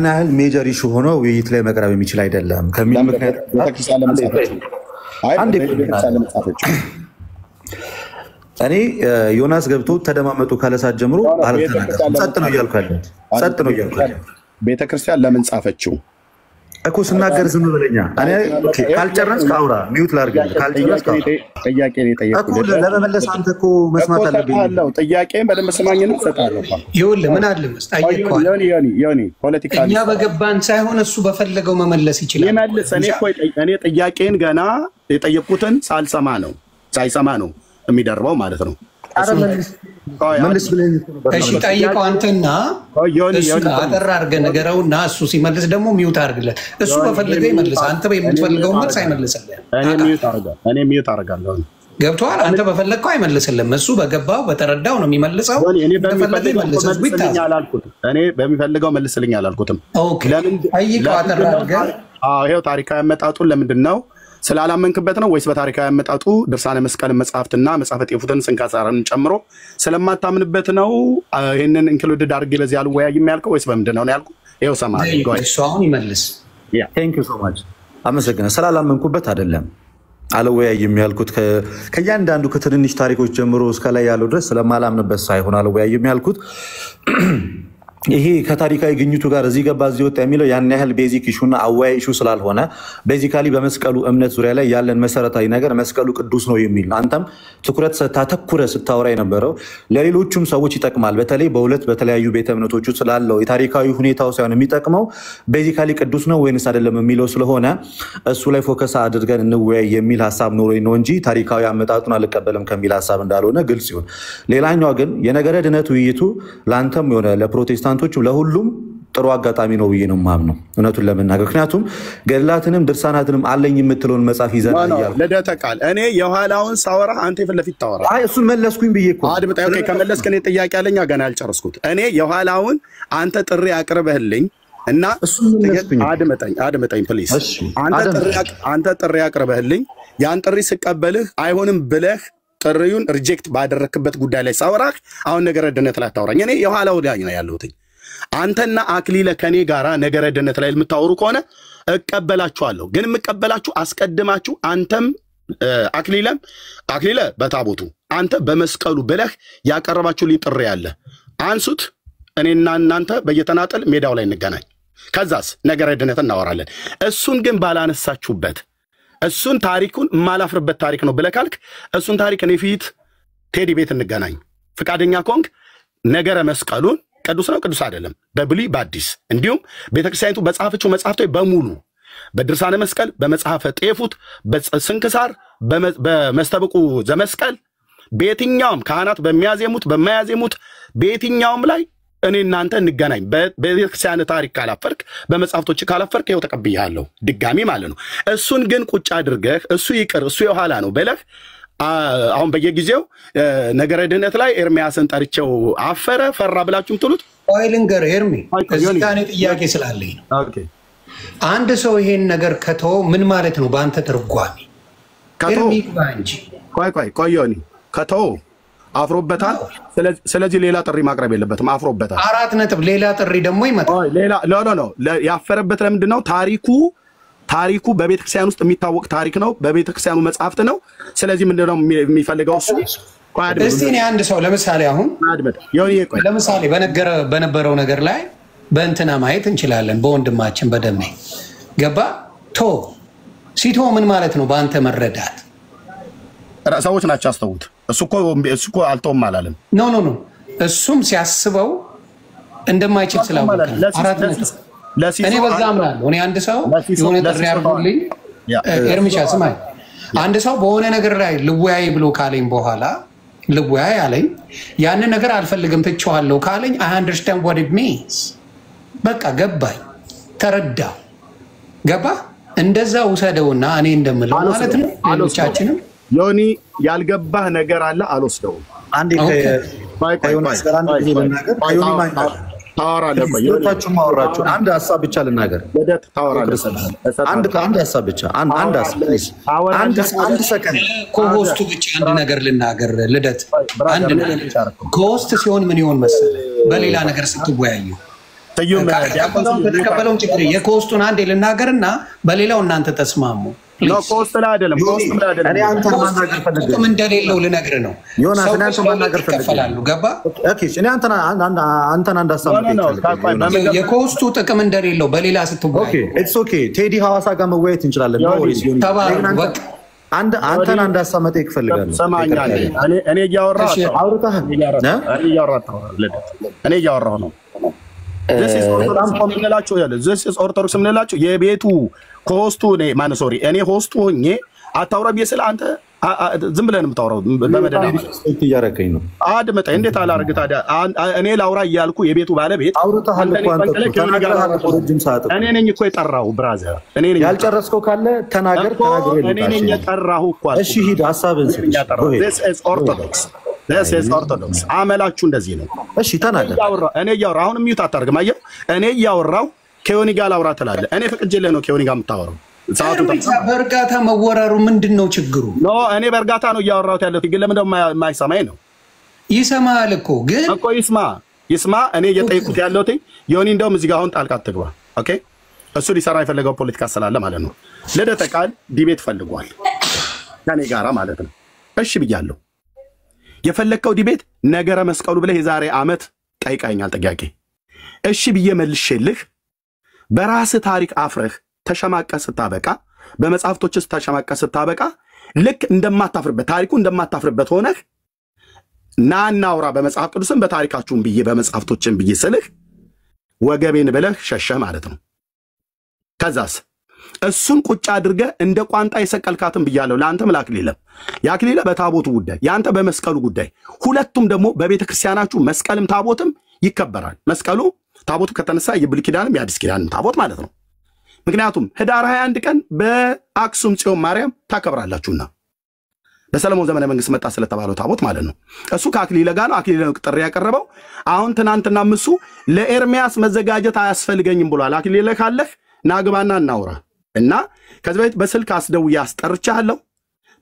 ያህል ሜጀር ኢሹ ሆኖ ውይይት ላይ መቅረብ የሚችል አይደለም ከሚል ምክንያት እኔ ዮናስ ገብቶ ተደማመጡ ካለሳት ጀምሮ አልተናገርኩም። ጸጥ ነው እያልኩ ያለሁት። ቤተክርስቲያን ለምን ጻፈችው እኮ ስናገር ዝም ብለኛ። እኔ ካልጨረስክ አውራ፣ ሚውት ላድርግልህ። ካልጨረስክ ጥያቄ ነው የጠየቅኩህ እኮ ለመመለስ አንተ እኮ መስማት አለብኝ። ጥያቄን በደንብ ስማኝና እሰጥሃለሁ። ይኸውልህ ምን አለ መሰለህ ዮኒ ፖለቲካ እኛ በገባን ሳይሆን እሱ በፈለገው መመለስ ይችላል። እኔ ጥያቄን ገና የጠየቅኩትን ሳይሰማ ነው የሚደርበው ማለት ነው። መልስ ብለኝ እሺ ጠይቀው አንተና እሱ አጠር አድርገህ ንገረውና እሱ ሲመልስ ደግሞ ሚውት አድርግለት። እሱ በፈለገው ይመልስ፣ አንተ በምትፈልገው መልስ አይመልስልህም። እኔ ሚውት አደርጋለሁ። ገብቶሃል? አንተ በፈለግከው አይመልስልህም። እሱ በገባው በተረዳው ነው የሚመልሰው። በፈለገው ይመልስ። እኔ በሚፈልገው መልስልኝ አላልኩትም። ለምን ጠይቀው አጠር አድርገህ። ይኸው ታሪካዊ አመጣጡን ለምንድን ነው ስላላመንክበት ነው ወይስ በታሪካዊ አመጣጡ ድርሳነ መስቀል መጽሐፍትና መጽሐፈ ጤፉትን ስንክሳርን ጨምሮ ስለማታምንበት ነው ይሄንን ኢንክሉድድ አድርጌ በዚህ አልወያይም ያልከው ወይስ በምንድን ነው ያልኩ? ይኸው ሰማህ። እሱ አሁን ይመልስ። ቴንክ ዩ ሶ ማች አመሰግናለሁ። ስላላመንኩበት አይደለም አልወያይም ያልኩት። ከእያንዳንዱ ከትንንሽ ታሪኮች ጀምሮ እስከ ላይ ያለው ድረስ ስለማላምንበት ሳይሆን አልወያይም ያልኩት። ይሄ ከታሪካዊ ግኝቱ ጋር እዚህ ገባ እዚህ ወጣ የሚለው ያን ያህል ቤዚክ ኢሹና አወያይ ኢሹ ስላልሆነ ቤዚካሊ በመስቀሉ እምነት ዙሪያ ላይ ያለን መሰረታዊ ነገር መስቀሉ ቅዱስ ነው የሚል ነው። አንተም ትኩረት ታተኩረ ስታወራ የነበረው ለሌሎቹም ሰዎች ይጠቅማል። በተለይ በሁለት በተለያዩ ቤተ እምነቶች ስላለው የታሪካዊ ሁኔታው ሳይሆን የሚጠቅመው ቤዚካሊ ቅዱስ ነው ወይንስ አይደለም የሚለው ስለሆነ እሱ ላይ ፎከስ አድርገን እንወያይ የሚል ሐሳብ ኖሮኝ ነው እንጂ ታሪካዊ አመጣጡን አልቀበልም ከሚል ሐሳብ እንዳልሆነ ግልጽ ይሁን። ሌላኛው ግን የነገረ ድነት ውይይቱ ለአንተም ሆነ ለፕሮቴስታንት ለሁሉም ጥሩ አጋጣሚ ነው ብዬ ነው የማምነው እውነቱን ለመናገር። ምክንያቱም ገድላትንም ድርሳናትንም አለኝ የምትለውን መጽሐፍ ይዘናል እያልኩ ልደተ ቃል እኔ የኋላውን ሳወራ አንተ የፊት ለፊት ታወራ። እሱን መለስኩኝ ብዬ እኮ አድምጠኝ። ኦኬ ከመለስክ እኔ ጥያቄ አለኝ ገና ያልጨረስኩት። እኔ የኋላውን አንተ ጥሪ አቅርበህልኝ እና አድምጠኝ ፕሊዝ። አንተ ጥሪ አቅርበህልኝ ያን ጥሪ ስቀበልህ አይሆንም ብለህ ጥሪውን ሪጀክት ባደረክበት ጉዳይ ላይ ሳወራህ አሁን ነገረ ድነት ላይ ታወራኝ። እኔ የኋላው ላይ ነው ያለሁት። አንተና አክሊለ ከኔ ጋራ ነገረ ድነት ላይ የምታወሩ ከሆነ እቀበላችኋለሁ። ግን የምቀበላችሁ አስቀድማችሁ አንተም አክሊለ በታቦቱ አንተ በመስቀሉ ብለህ ያቀረባችሁልኝ ጥሪ ያለ አንሱት። እኔና እናንተ በየተናጠል ሜዳው ላይ እንገናኝ። ከዛስ ነገረ ድነት እናወራለን። እሱን ግን ባላነሳችሁበት እሱን ታሪኩን ማላፍርበት ታሪክ ነው ብለህ ካልክ እሱን ታሪክ እኔ ፊት ቴዲ ቤት እንገናኝ። ፍቃደኛ ከሆንክ ነገረ መስቀሉን ቅዱስ ነው ቅዱስ አይደለም በብሉይ በአዲስ እንዲሁም ቤተክርስቲያኒቱ በጻፈችው መጽሐፍቶች በሙሉ በድርሳነ መስቀል በመጽሐፈ ጤፉት በስንክሳር በመስተብቁ ዘመስቀል በየትኛውም ካህናት በሚያዜሙት በማያዜሙት በየትኛውም ላይ እኔ እናንተ እንገናኝ። በቤተክርስቲያን ታሪክ ካላፈርክ በመጽሐፍቶች ካላፈርክ ይኸው ተቀብያለሁ ድጋሚ ማለት ነው። እሱን ግን ቁጭ አድርገህ እሱ ይቅር እሱ የኋላ ነው በለህ አሁን በየጊዜው ነገረ ድነት ላይ ኤርሚያስን ጠርቸው አፈረ ፈራ ብላችሁም ትሉት ኦይልንገር ኤርሚ እዚህ ጋር ጥያቄ ስላለኝ ነው። ኦኬ አንድ ሰው ይሄን ነገር ከተው ምን ማለት ነው ባንተ ተርጓሚ? ኤርሚ ባንጂ ቆይ ከተው አፍሮበታል። ስለዚህ ሌላ ጥሪ ማቅረብ የለበትም። አፍሮበታል 4 ነጥብ። ሌላ ጥሪ ደግሞ ይመጣል። ሌላ ያፈረበት ለምንድን ነው? ታሪኩ በቤተክርስቲያን ውስጥ የሚታወቅ ታሪክ ነው። በቤተክርስቲያኑ መጽሐፍት ነው። ስለዚህ ምንድነው የሚፈልገው እሱ? እስቲ እኔ አንድ ሰው ለምሳሌ አሁን ለምሳሌ በነበረው ነገር ላይ በእንትና ማየት እንችላለን። በወንድማችን በደሜ ገባ ሲቶ ምን ማለት ነው በአንተ መረዳት? ሰዎች ናቸው አስተውት። እሱ እኮ አልተውም አላለም። ኖ እሱም ሲያስበው እንደማይችል ስላወቀ 4 ነጥብ እኔ በዛ አምናለሁ። እኔ አንድ ሰው የሆነ ጥሪ አድርጎልኝ ኤርሚሻ ስማኝ፣ አንድ ሰው በሆነ ነገር ላይ ልወያይ ብሎ ካለኝ በኋላ ልወያይ አለኝ ያንን ነገር አልፈልግም ትቼዋለሁ ካለኝ I understand what it means በቃ ገባኝ ተረዳው ገባ እንደዛ ውሰደውና እኔ እንደምለው ማለት ነው። ሌሎቻችንም ዮኒ ያልገባህ ነገር አለ አልወስደውም። አንዴ ከዮናስ ጋር አንድ ጊዜ ልናገር ዮኒ ማይናገር ታወራለህ። ቆይታችሁ ማወራችሁ አንድ ሐሳብ ብቻ ልናገር። ለደት ታወራለህ። አንድ ሐሳብ ብቻ አንድ ሰከንድ ኮሆስቱ ብቻ አንድ ነገር ልናገር። ልደት አንድ ነገር ኮሆስት ሲሆን ምን ይሆን መሰለህ በሌላ ነገር ስትወያዩ ተቀበለውን ችግር የኮሆስቱን አንዴ ልናገርና በሌላው እናንተ ተስማሙ። ኮሆስት ላይ አይደለም እኔ አንተ ማናገር ፈልጌ ምን እንደሌለው ልነግር ነው። ዮናስ እኔ አንተ ማናገር ፈልጌ ገባ ኦኬ እኔ አንተን አንድ ሐሳብ የኮሆስቱ ጥቅም እንደሌለው በሌላ ስትወያዩ ኦኬ ኢትስ ኦኬ ቴዲ ሐዋሳ ጋር መወያየት እንችላለን ነው ወይስ አንተን አንድ ሐሳብ መጠየቅ ፈልጋለሁ። ሰማኛ እኔ እያወራሁ ነው። This is Orthodox ምንላችሁ የቤቱ ኮሆስቱ እኔ ሆስቱ ሆኜ አታውራ ቢስል አንተ ዝም ብለን የምታወራው በመደዳ እያረከኝ ነው። አድመጣ እንዴት አላርግ ታዲያ እኔ ላውራ እያልኩ የቤቱ ባለቤት አውርተሃል እኮ አንተ እኔ ነኝ እኮ የጠራሁ ብራዘር። እኔ ነኝ ያልጨረስከው ካለ ተናገር እኔ ነኝ የጠራሁ እኮ። እሺ ሂድ ሐሳብን ስጥ። This is Orthodox አመላችሁ እንደዚህ ነው። እሺ ተናገር። እኔ እያወራሁ አሁን ሚዩት አታርግም። አየህ እኔ እያወራሁ ከዮኒ ጋር ላውራ ትላለህ። እኔ ፍቅጄልህ ነው ከዮኒ ጋር የምታወራው። በእርጋታ መወራሩ ምንድነው ችግሩ? ኖ እኔ በእርጋታ ነው እያወራሁት ያለሁት። ግን ለምን የማይሰማኝ ነው? ይሰማል እኮ ግን እኮ ይስማ። እኔ እየጠየኩት ያለሁት ዮኒ እንደውም እዚህ ጋር አሁን ጣልቃ አትግባ። ኦኬ እሱ ሊሰራ የፈለገው ፖለቲካ ስላለ ማለት ነው። ልደተ ቃል ዲቤት ፈልጓል ከኔ ጋራ ማለት ነው። እሺ ብያለሁ። የፈለከው ዲቤት ነገረ መስቀሉ ብለህ የዛሬ ዓመት ጠይቀኛል ጥያቄ። እሺ ብዬ መልሼልህ በራስ ታሪክ አፍረህ ተሸማቀህ ስታበቃ በመጽሐፍቶችስ ተሸማቀህ ስታበቃ ልክ እንደማታፍርበት ታሪኩ እንደማታፍርበት ሆነህ ናናውራ በመጽሐፍ ቅዱስም በታሪካችሁም ብዬ በመጽሐፍቶችም ብዬ ስልህ ወገቤን ብለህ ሸሸህ ማለት ነው። ከዛስ እሱን ቁጭ አድርገህ እንደ ቋንጣ የሰቀልካትን ብያለሁ። ለአንተም ለአክሊለም የአክሊለ በታቦቱ ጉዳይ ያንተ በመስቀሉ ጉዳይ ሁለቱም ደግሞ በቤተ ክርስቲያናችሁ መስቀልም ታቦትም ይከበራል። መስቀሉ ታቦቱ ከተነሳ የብሉይ ኪዳንም የአዲስ ኪዳንም ታቦት ማለት ነው። ምክንያቱም ህዳር 21 ቀን በአክሱም ጽዮን ማርያም ታከብራላችሁና በሰለሞን ዘመነ መንግስት መጣ ስለተባለው ታቦት ማለት ነው። እሱ ከአክሊለ ጋር ነው። አክሊለ ጥሪ ያቀረበው አሁን ትናንትና ምሱ ለኤርሚያስ መዘጋጀት አያስፈልገኝም ብሏል። አክሊለ ካለህ ናግባና እናውራ እና ከዚህ በፊት በስልክ አስደውዬ አስጠርቻለሁ።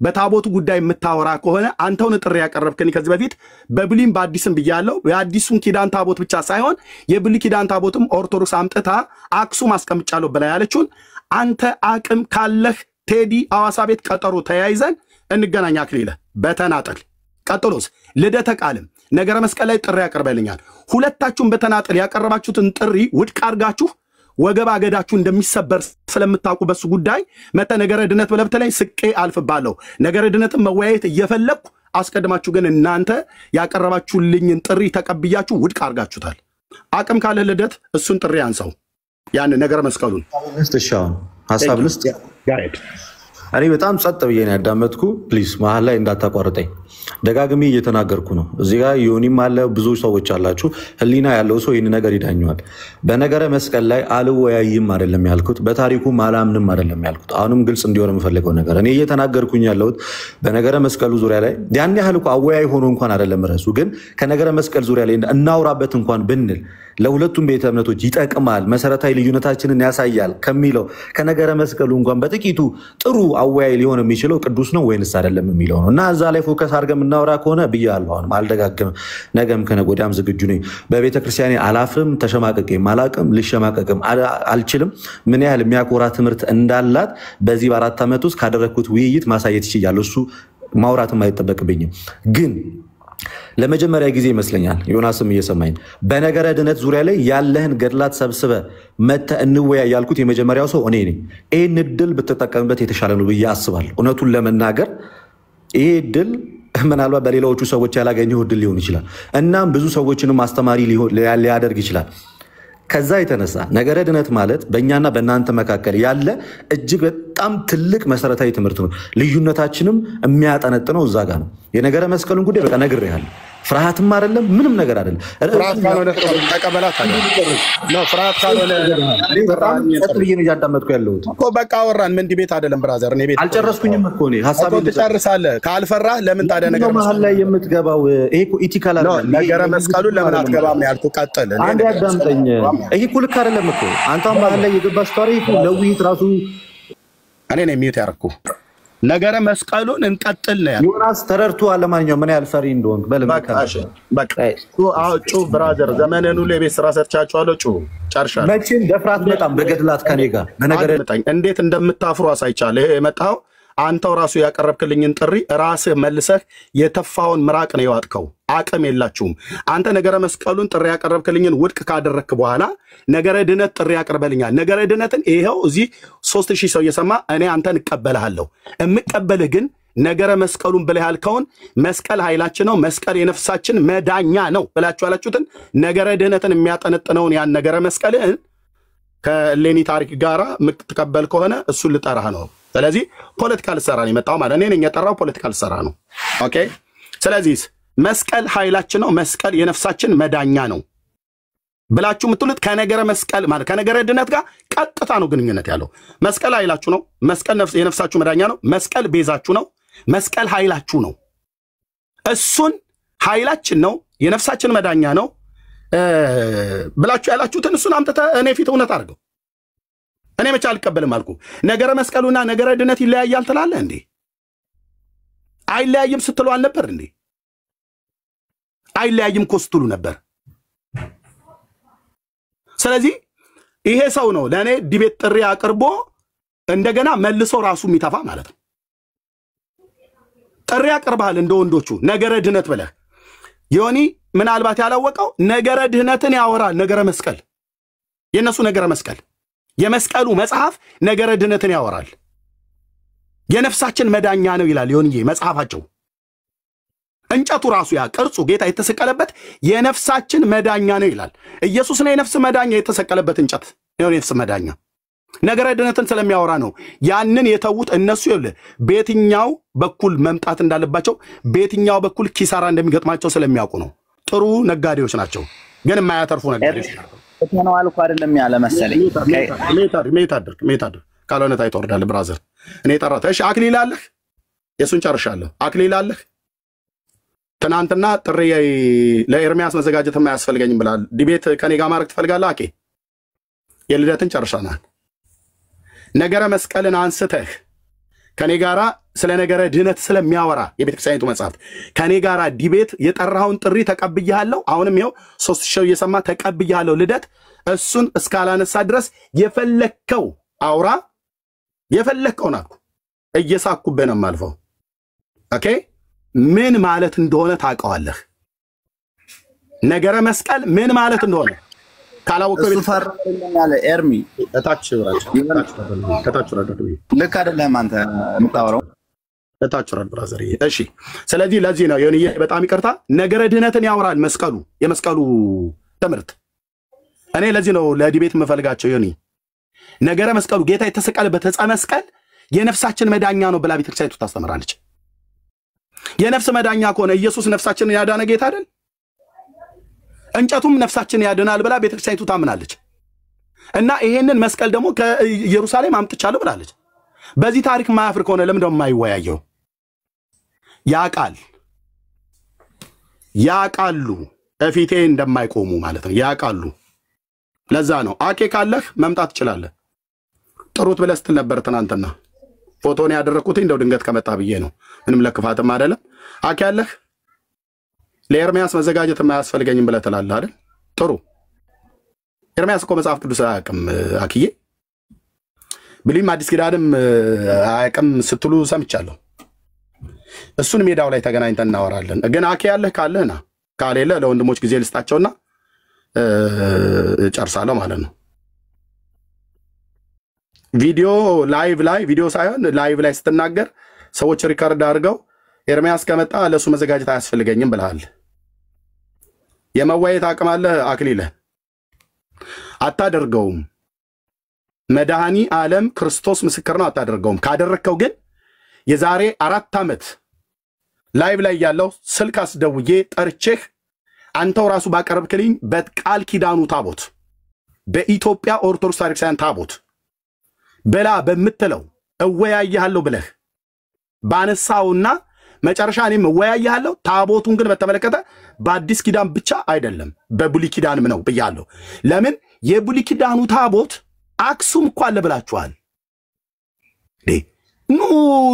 በታቦቱ ጉዳይ የምታወራ ከሆነ አንተውን ጥሪ ያቀረብከኝ ከዚህ በፊት በብሉይም በአዲስም ብያለሁ። የአዲሱን ኪዳን ታቦት ብቻ ሳይሆን የብሉይ ኪዳን ታቦትም ኦርቶዶክስ አምጥታ አክሱም አስቀምጫለሁ ብላ ያለችውን አንተ አቅም ካለህ ቴዲ አዋሳ ቤት ቀጠሮ ተያይዘን እንገናኝ አክሊለ በተናጠል። ቀጥሎስ ልደተ ቃልም ነገረ መስቀል ላይ ጥሪ ያቀርበልኛል። ሁለታችሁም በተናጠል ያቀረባችሁትን ጥሪ ውድቅ አድርጋችሁ ወገብ አገዳችሁ እንደሚሰበር ስለምታውቁ በሱ ጉዳይ መተ ነገረ ድነት በለብተ ላይ ስቄ አልፍባለሁ። ነገረ ድነትን መወያየት እየፈለግኩ አስቀድማችሁ ግን እናንተ ያቀረባችሁልኝን ጥሪ ተቀብያችሁ ውድቅ አድርጋችሁታል። አቅም ካለ ልደት እሱን ጥሪ አንሰው ያን ነገረ መስቀሉን ሐሳብ ልስጥ። እኔ በጣም ጸጥ ብዬ ነው ያዳመጥኩ። ፕሊዝ መሀል ላይ እንዳታቋርጠኝ። ደጋግሜ እየተናገርኩ ነው። እዚህ ጋር ዮኒም አለ፣ ብዙ ሰዎች አላችሁ። ህሊና ያለው ሰው ይህን ነገር ይዳኘዋል። በነገረ መስቀል ላይ አልወያይም አይደለም ያልኩት፣ በታሪኩም አላምንም አይደለም ያልኩት። አሁንም ግልጽ እንዲሆን የምፈልገው ነገር እኔ እየተናገርኩኝ ያለሁት በነገረ መስቀሉ ዙሪያ ላይ ያን ያህል እኮ አወያይ ሆኖ እንኳን አይደለም ረሱ፣ ግን ከነገረ መስቀል ዙሪያ ላይ እናውራበት እንኳን ብንል ለሁለቱም ቤተ እምነቶች ይጠቅማል፣ መሰረታዊ ልዩነታችንን ያሳያል ከሚለው ከነገረ መስቀሉ እንኳን በጥቂቱ ጥሩ አወያይ ሊሆን የሚችለው ቅዱስ ነው ወይንስ አይደለም የሚለው ነው። እና እዛ ላይ ፎከስ አድርገን የምናወራ ከሆነ ብያለሁ። አሁንም አልደጋግምም። ነገም ከነገ ወዲያም ዝግጁ ነኝ። በቤተ ክርስቲያኔ አላፍርም፣ ተሸማቀቄም አላቅም፣ ልሸማቀቅም አልችልም። ምን ያህል የሚያኮራ ትምህርት እንዳላት በዚህ በ4 ዓመት ውስጥ ካደረግኩት ውይይት ማሳየት ይችላል። እሱ ማውራትም አይጠበቅብኝም። ግን ለመጀመሪያ ጊዜ ይመስለኛል ዮናስም እየሰማኝ በነገረ ድነት ዙሪያ ላይ ያለህን ገድላት ሰብስበ መተ እንወያይ ያልኩት የመጀመሪያው ሰው እኔ ነኝ። ይህን እድል ብትጠቀምበት የተሻለ ነው ብዬ አስባለሁ። እውነቱን ለመናገር ይሄ እድል ምናልባት በሌላዎቹ ሰዎች ያላገኘው እድል ሊሆን ይችላል። እናም ብዙ ሰዎችንም አስተማሪ ሊያደርግ ይችላል። ከዛ የተነሳ ነገረ ድነት ማለት በእኛና በእናንተ መካከል ያለ እጅግ በጣም ትልቅ መሰረታዊ ትምህርት ነው። ልዩነታችንም የሚያጠነጥነው እዛ ጋር ነው። የነገረ መስቀሉን ጉዳይ በቃ ነግሬሃለሁ። ፍርሃትም አይደለም ምንም ነገር አይደለም። ፍርሃት ካልሆነ ተቀበላት አለ ነው። ፍርሃት ካልሆነ ብዬ ነው እያዳመጥኩ ያለሁት እኮ በቃ አወራን። ምን ዲቤት አይደለም ብራዘር። እኔ ቤት አልጨረስኩኝም እኮ እኔ ሐሳቤን ትጨርሳለህ። ካልፈራህ ለምን ታዲያ ነገር መሀል ላይ የምትገባው? ይሄ እኮ ኢቲካል አይደለም። ነገረ መስቀሉን ለምን አትገባም ነው ያልኩህ። ቀጥል። አንዴ አዳምጠኝ። ይሄ እኮ ልክ አይደለም እኮ አንተ መሀል ላይ የገባህ ስታሪ እኮ ለውይይት ራሱ እኔ ነኝ ሚዩት ያደረኩህ። ነገረ መስቀሉን እንቀጥል ነው ያለው። ዮናስ ተረድቷል። ለማንኛውም ምን ያህል ፈሪ እንደሆንክ በቃ ጩህ ብራዘር። ዘመነን ሁሉ የቤት ስራ ሰጥቻችኋለሁ። ጩህ ጨርሻለሁ። መቼም ደፍራት በጣም በገድላት ከኔ ጋር በነገር እንዴት እንደምታፍሩ አሳይቻለሁ። ይሄ የመጣው አንተው ራሱ ያቀረብክልኝን ጥሪ ራስህ መልሰህ የተፋውን ምራቅ ነው የዋጥከው። አቅም የላችሁም። አንተ ነገረ መስቀሉን ጥሪ ያቀረብክልኝን ውድቅ ካደረክ በኋላ ነገረ ድነት ጥሪ ያቀርበልኛል። ነገረ ድነትን ይሄው እዚህ 3000 ሰው እየሰማ እኔ አንተን እቀበልሃለሁ። እምቀበልህ ግን ነገረ መስቀሉን ብለህ ያልከውን መስቀል ኃይላችን ነው፣ መስቀል የነፍሳችን መዳኛ ነው ብላችሁ ያላችሁትን ነገረ ድነትን የሚያጠነጥነውን ያን ነገረ መስቀልህን ከሌኒ ታሪክ ጋራ የምትቀበል ከሆነ እሱን ልጠራህ ነው። ስለዚህ ፖለቲካል ሰራ ነው የመጣው ማለት እኔ ነኝ የጠራው። ፖለቲካል ሰራ ነው። ኦኬ። ስለዚህ መስቀል ኃይላችን ነው፣ መስቀል የነፍሳችን መዳኛ ነው ብላችሁ የምትሉት ከነገረ መስቀል ማለት ከነገረ ድነት ጋር ቀጥታ ነው ግንኙነት ያለው። መስቀል ኃይላችሁ ነው፣ መስቀል የነፍሳችሁ መዳኛ ነው፣ መስቀል ቤዛችሁ ነው፣ መስቀል ኃይላችሁ ነው። እሱን ኃይላችን ነው የነፍሳችን መዳኛ ነው ብላችሁ ያላችሁትን እሱን አምጥተህ እኔ ፊት እውነት አድርገው። እኔ መቼ አልቀበልም አልኩ። ነገረ መስቀሉና ነገረ ድነት ይለያያል ትላለህ እንዴ? አይለያይም ስትሉ አልነበር እንዴ? አይለያይም እኮ ስትሉ ነበር። ስለዚህ ይሄ ሰው ነው ለእኔ ዲቤት ጥሪ አቅርቦ እንደገና መልሶ ራሱ የሚተፋ ማለት ነው። ጥሪ አቅርበሃል እንደ ወንዶቹ ነገረ ድነት ብለህ ዮኒ ምናልባት ያላወቀው ነገረ ድህነትን ያወራል። ነገረ መስቀል የነሱ ነገረ መስቀል የመስቀሉ መጽሐፍ ነገረ ድነትን ያወራል። የነፍሳችን መዳኛ ነው ይላል ዮኒዬ መጽሐፋቸው። እንጨቱ ራሱ ያ ቅርጹ ጌታ የተሰቀለበት የነፍሳችን መዳኛ ነው ይላል። ኢየሱስ ነው የነፍስ መዳኛ የተሰቀለበት እንጨት ነው የነፍስ መዳኛ። ነገረ ድነትን ስለሚያወራ ነው ያንን የተዉት እነሱ። ይኸውልህ በየትኛው በኩል መምጣት እንዳለባቸው በየትኛው በኩል ኪሳራ እንደሚገጥማቸው ስለሚያውቁ ነው። ጥሩ ነጋዴዎች ናቸው፣ ግን የማያተርፉ ነጋዴዎች ናቸው። ነው አልኩ አይደለም ያለ መሰለኝ። ሜታድር ካልሆነ ታይተወርዳለህ ብራዘር። እኔ ጠራሁት። እሺ አክሊል አለህ? የሱን ጨርሻለሁ። አክሊል አለህ? ትናንትና ጥሪ ለኤርሚያስ መዘጋጀት የማያስፈልገኝም ብላል። ዲቤት ከኔ ጋር ማድረግ ትፈልጋለህ? አኬ የልደትን ጨርሻናል። ነገረ መስቀልን አንስተህ ከኔ ጋራ ስለ ነገረ ድህነት ስለሚያወራ የቤተክርስቲያኒቱ መጽሐፍት ከኔ ጋራ ዲቤት የጠራውን ጥሪ ተቀብያለሁ። አሁንም ይኸው 3 ሺህ እየሰማ ተቀብያለሁ ልደት እሱን እስካላነሳ ድረስ የፈለከው አውራ የፈለከውን አልኩ እየሳኩብህ ነው የማልፈው። ኦኬ ምን ማለት እንደሆነ ታውቀዋለህ። ነገረ መስቀል ምን ማለት እንደሆነ ካላወቀው ፈርኛለ ኤርሚ ከታች ወራጭ ልክ አይደለም አንተ የምታወራው ከታች ወራጭ ብራዘር። እሺ ስለዚህ ለዚህ ነው የሆነ በጣም ይቅርታ ነገረ ድህነትን ያወራል መስቀሉ የመስቀሉ ትምህርት። እኔ ለዚህ ነው ለዲቤት የምፈልጋቸው የሆነ ነገረ መስቀሉ ጌታ የተሰቀለበት ዕፀ መስቀል የነፍሳችን መዳኛ ነው ብላ ቤተክርስቲያኒቱ ታስተምራለች። የነፍስ መዳኛ ከሆነ ኢየሱስ ነፍሳችንን ያዳነ ጌታ አይደል? እንጨቱም ነፍሳችንን ያድናል ብላ ቤተክርስቲያኒቱ ታምናለች። እና ይሄንን መስቀል ደግሞ ከኢየሩሳሌም አምጥቻለሁ ብላለች። በዚህ ታሪክ ማያፍር ከሆነ ለምን ደሞ የማይወያየው? ያቃሉ እፊቴ እንደማይቆሙ ማለት ነው። ያቃሉ። ለዛ ነው አኬ ካለህ መምጣት ትችላለህ። ጥሩት ብለህ ስትል ነበር ትናንትና። ፎቶን ያደረኩት እንደው ድንገት ከመጣ ብዬ ነው። ምንም ለክፋትም አይደለም። አኬ ያለህ ለኤርሚያስ መዘጋጀት የማያስፈልገኝም ብለህ ትላለህ አይደል? ጥሩ። ኤርሚያስ እኮ መጽሐፍ ቅዱስ አያውቅም አክዬ። ብሉይም አዲስ ኪዳንም አያውቅም ስትሉ ሰምቻለሁ። እሱን ሜዳው ላይ ተገናኝተን እናወራለን። ግን አኬ ያለህ ካለህና ካሌለ ለወንድሞች ጊዜ ልስጣቸውና ጨርሳለሁ ማለት ነው። ቪዲዮ ላይቭ ላይ ቪዲዮ ሳይሆን ላይቭ ላይ ስትናገር ሰዎች ሪከርድ አድርገው ኤርሚያስ ከመጣ ለሱ መዘጋጀት አያስፈልገኝም ብለሃል። የመዋየት አቅም አለ አክሊለ አታደርገውም። መድኃኒ ዓለም ክርስቶስ ምስክር ነው። አታደርገውም። ካደረከው ግን የዛሬ 4 ዓመት ላይቭ ላይ ያለው ስልክ አስደውዬ ጠርቼህ አንተው ራሱ ባቀረብክልኝ በቃል ኪዳኑ ታቦት በኢትዮጵያ ኦርቶዶክስ ታሪክሳውያን ታቦት በላ በምትለው እወያያለሁ ብለህ ባነሳውና መጨረሻ እኔም እወያያለሁ። ታቦቱን ግን በተመለከተ በአዲስ ኪዳን ብቻ አይደለም በብሉይ ኪዳንም ነው ብያለሁ። ለምን የብሉይ ኪዳኑ ታቦት አክሱም እኮ አለ ብላችኋል።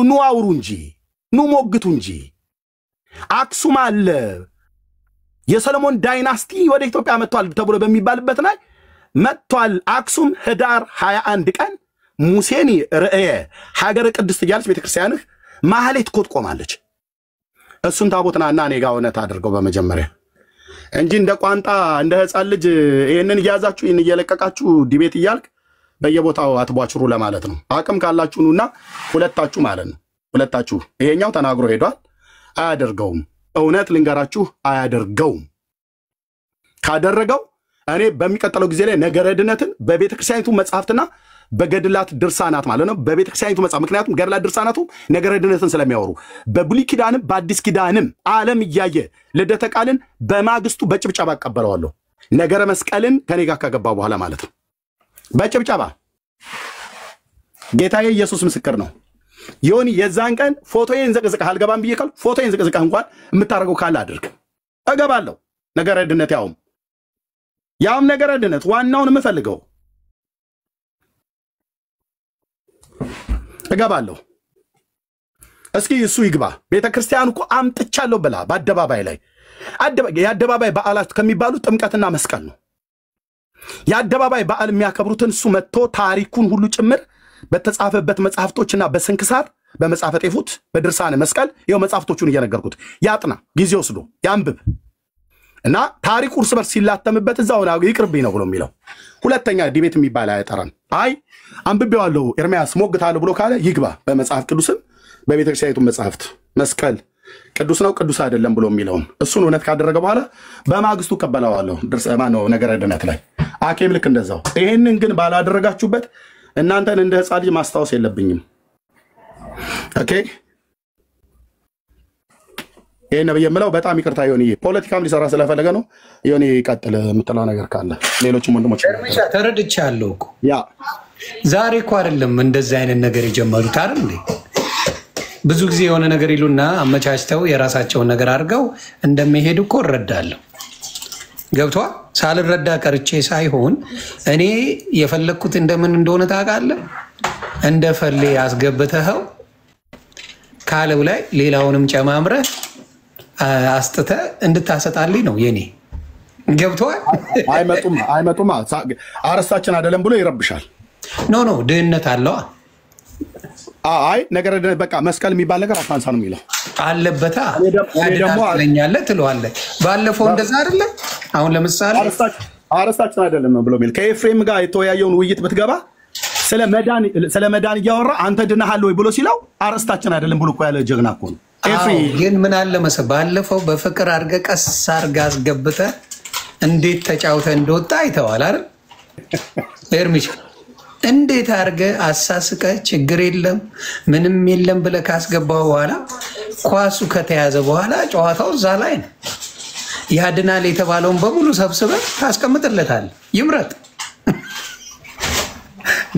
ኑ አውሩ እንጂ ኑ ሞግቱ እንጂ አክሱም አለ። የሰለሞን ዳይናስቲ ወደ ኢትዮጵያ መጥቷል ተብሎ በሚባልበት ላይ መጥቷል። አክሱም ህዳር 21 ቀን ሙሴኒ ርዕየ ሀገረ ቅድስት እያለች ቤተክርስቲያንህ ማህሌት ቆጥቆማለች። እሱን ታቦትናና እኔ ጋር እውነት አድርገው በመጀመሪያ እንጂ እንደ ቋንጣ እንደ ህፃን ልጅ ይሄንን እያዛችሁ ይሄን እየለቀቃችሁ ዲቤት እያልክ በየቦታው አትቧጭሩ ለማለት ነው። አቅም ካላችሁ ኑና ሁለታችሁ ማለት ነው። ሁለታችሁ ይሄኛው ተናግሮ ሄዷል። አያደርገውም። እውነት ልንገራችሁ አያደርገውም። ካደረገው እኔ በሚቀጥለው ጊዜ ላይ ነገረ ድነትን በቤተክርስቲያኒቱ መጽሐፍትና በገድላት ድርሳናት ማለት ነው በቤተክርስቲያኒቱ መጽሐፍ ምክንያቱም ገድላት ድርሳናቱ ነገረ ድነትን ስለሚያወሩ በብሉይ ኪዳንም በአዲስ ኪዳንም ዓለም እያየ ልደተ ቃልን በማግስቱ በጭብጨባ አቀበለዋለሁ። ነገረ መስቀልን ከኔ ጋር ከገባ በኋላ ማለት ነው በጭብጨባ ጌታዬ ኢየሱስ ምስክር ነው። ዮኒ የዛን ቀን ፎቶዬን ዘቅዝቀህ አልገባም ብዬ ካልኩ ፎቶዬን ዘቅዝቀህ እንኳን የምታረገው ካለ አድርግ እገባለሁ። ነገረ ድነት ያውም ነገረ ድነት ዋናውን የምፈልገው እገባለሁ። እስኪ እሱ ይግባ። ቤተክርስቲያኑ እኮ አምጥቻለሁ ብላ በአደባባይ ላይ የአደባባይ በዓላት ከሚባሉት ጥምቀትና መስቀል ነው። የአደባባይ በዓል የሚያከብሩትን እሱ መጥቶ ታሪኩን ሁሉ ጭምር በተጻፈበት መጽሐፍቶችና በስንክሳር በመጽሐፈ ጤፉት በድርሳነ መስቀል ይኸው መጽሐፍቶቹን እየነገርኩት ያጥና ጊዜ ወስዶ ያንብብ እና ታሪኩ እርስ በርስ ሲላተምበት እዛው ነው ይቅርብኝ ነው ብሎ የሚለው። ሁለተኛ ዲቤት የሚባል አይጠራም። አይ አንብቤዋለሁ ኤርሚያስ ሞግታለሁ ብሎ ካለ ይግባ። በመጽሐፍ ቅዱስም በቤተክርስቲያኒቱ መጽሐፍት መስቀል ቅዱስ ነው ቅዱስ አይደለም ብሎ የሚለውን እሱን እውነት ካደረገ በኋላ በማግስቱ ቀበላዋለሁ። ድርሰማ ነው ነገረ ድነት ላይ አኬም ልክ እንደዛው። ይሄንን ግን ባላደረጋችሁበት እናንተን እንደ ህፃን ልጅ ማስታወስ የለብኝም። ኦኬ ይሄን ነው የምለው። በጣም ይቅርታ ዮኒ ፖለቲካም ሊሰራ ስለፈለገ ነው። ዮኒ ቀጥል የምትለው ነገር ካለ ሌሎችም ወንድሞች ተረድቻለሁ እኮ ያ ዛሬ እኮ አይደለም እንደዚህ አይነት ነገር የጀመሩት አይደል እንዴ? ብዙ ጊዜ የሆነ ነገር ይሉና አመቻችተው የራሳቸውን ነገር አድርገው እንደሚሄዱ እኮ እረዳለሁ። ገብቷል። ሳልረዳ ቀርቼ ሳይሆን እኔ የፈለኩት እንደምን እንደሆነ ታውቃለህ። እንደፈሌ ያስገብተኸው ካለው ላይ ሌላውንም ጨማምረህ አስጥተ እንድታሰጣልኝ ነው የኔ። ገብቶሃል? አይመጡም አረስታችን አይደለም ብሎ ይረብሻል። ኖ ድህነት አለው። አይ ነገር በቃ መስቀል የሚባል ነገር አታንሳ ነው የሚለው አለበታ። ያድናለኛለህ ትለዋለህ። ባለፈው እንደዛ አይደለ? አሁን ለምሳሌ አረስታችን አይደለም ነው ብሎ የሚል ከኤፍሬም ጋር የተወያየውን ውይይት ብትገባ ስለ መዳን እያወራ አንተ ድነሃል ወይ ብሎ ሲለው አረስታችን አይደለም ብሎ እኮ ያለ ጀግና እኮ ነው። ግን ምን አለ መሰለህ ባለፈው በፍቅር አድርገህ ቀስ አድርገህ አስገብተህ እንዴት ተጫውተህ እንደወጣ አይተዋል አይደል? ኤርሚሻ እንዴት አድርገህ አሳስቀህ ችግር የለም ምንም የለም ብለህ ካስገባው በኋላ ኳሱ ከተያዘ በኋላ ጨዋታው እዛ ላይ ነው። ያድናል የተባለውን በሙሉ ሰብስበህ ታስቀምጥለታለህ። ይምረጥ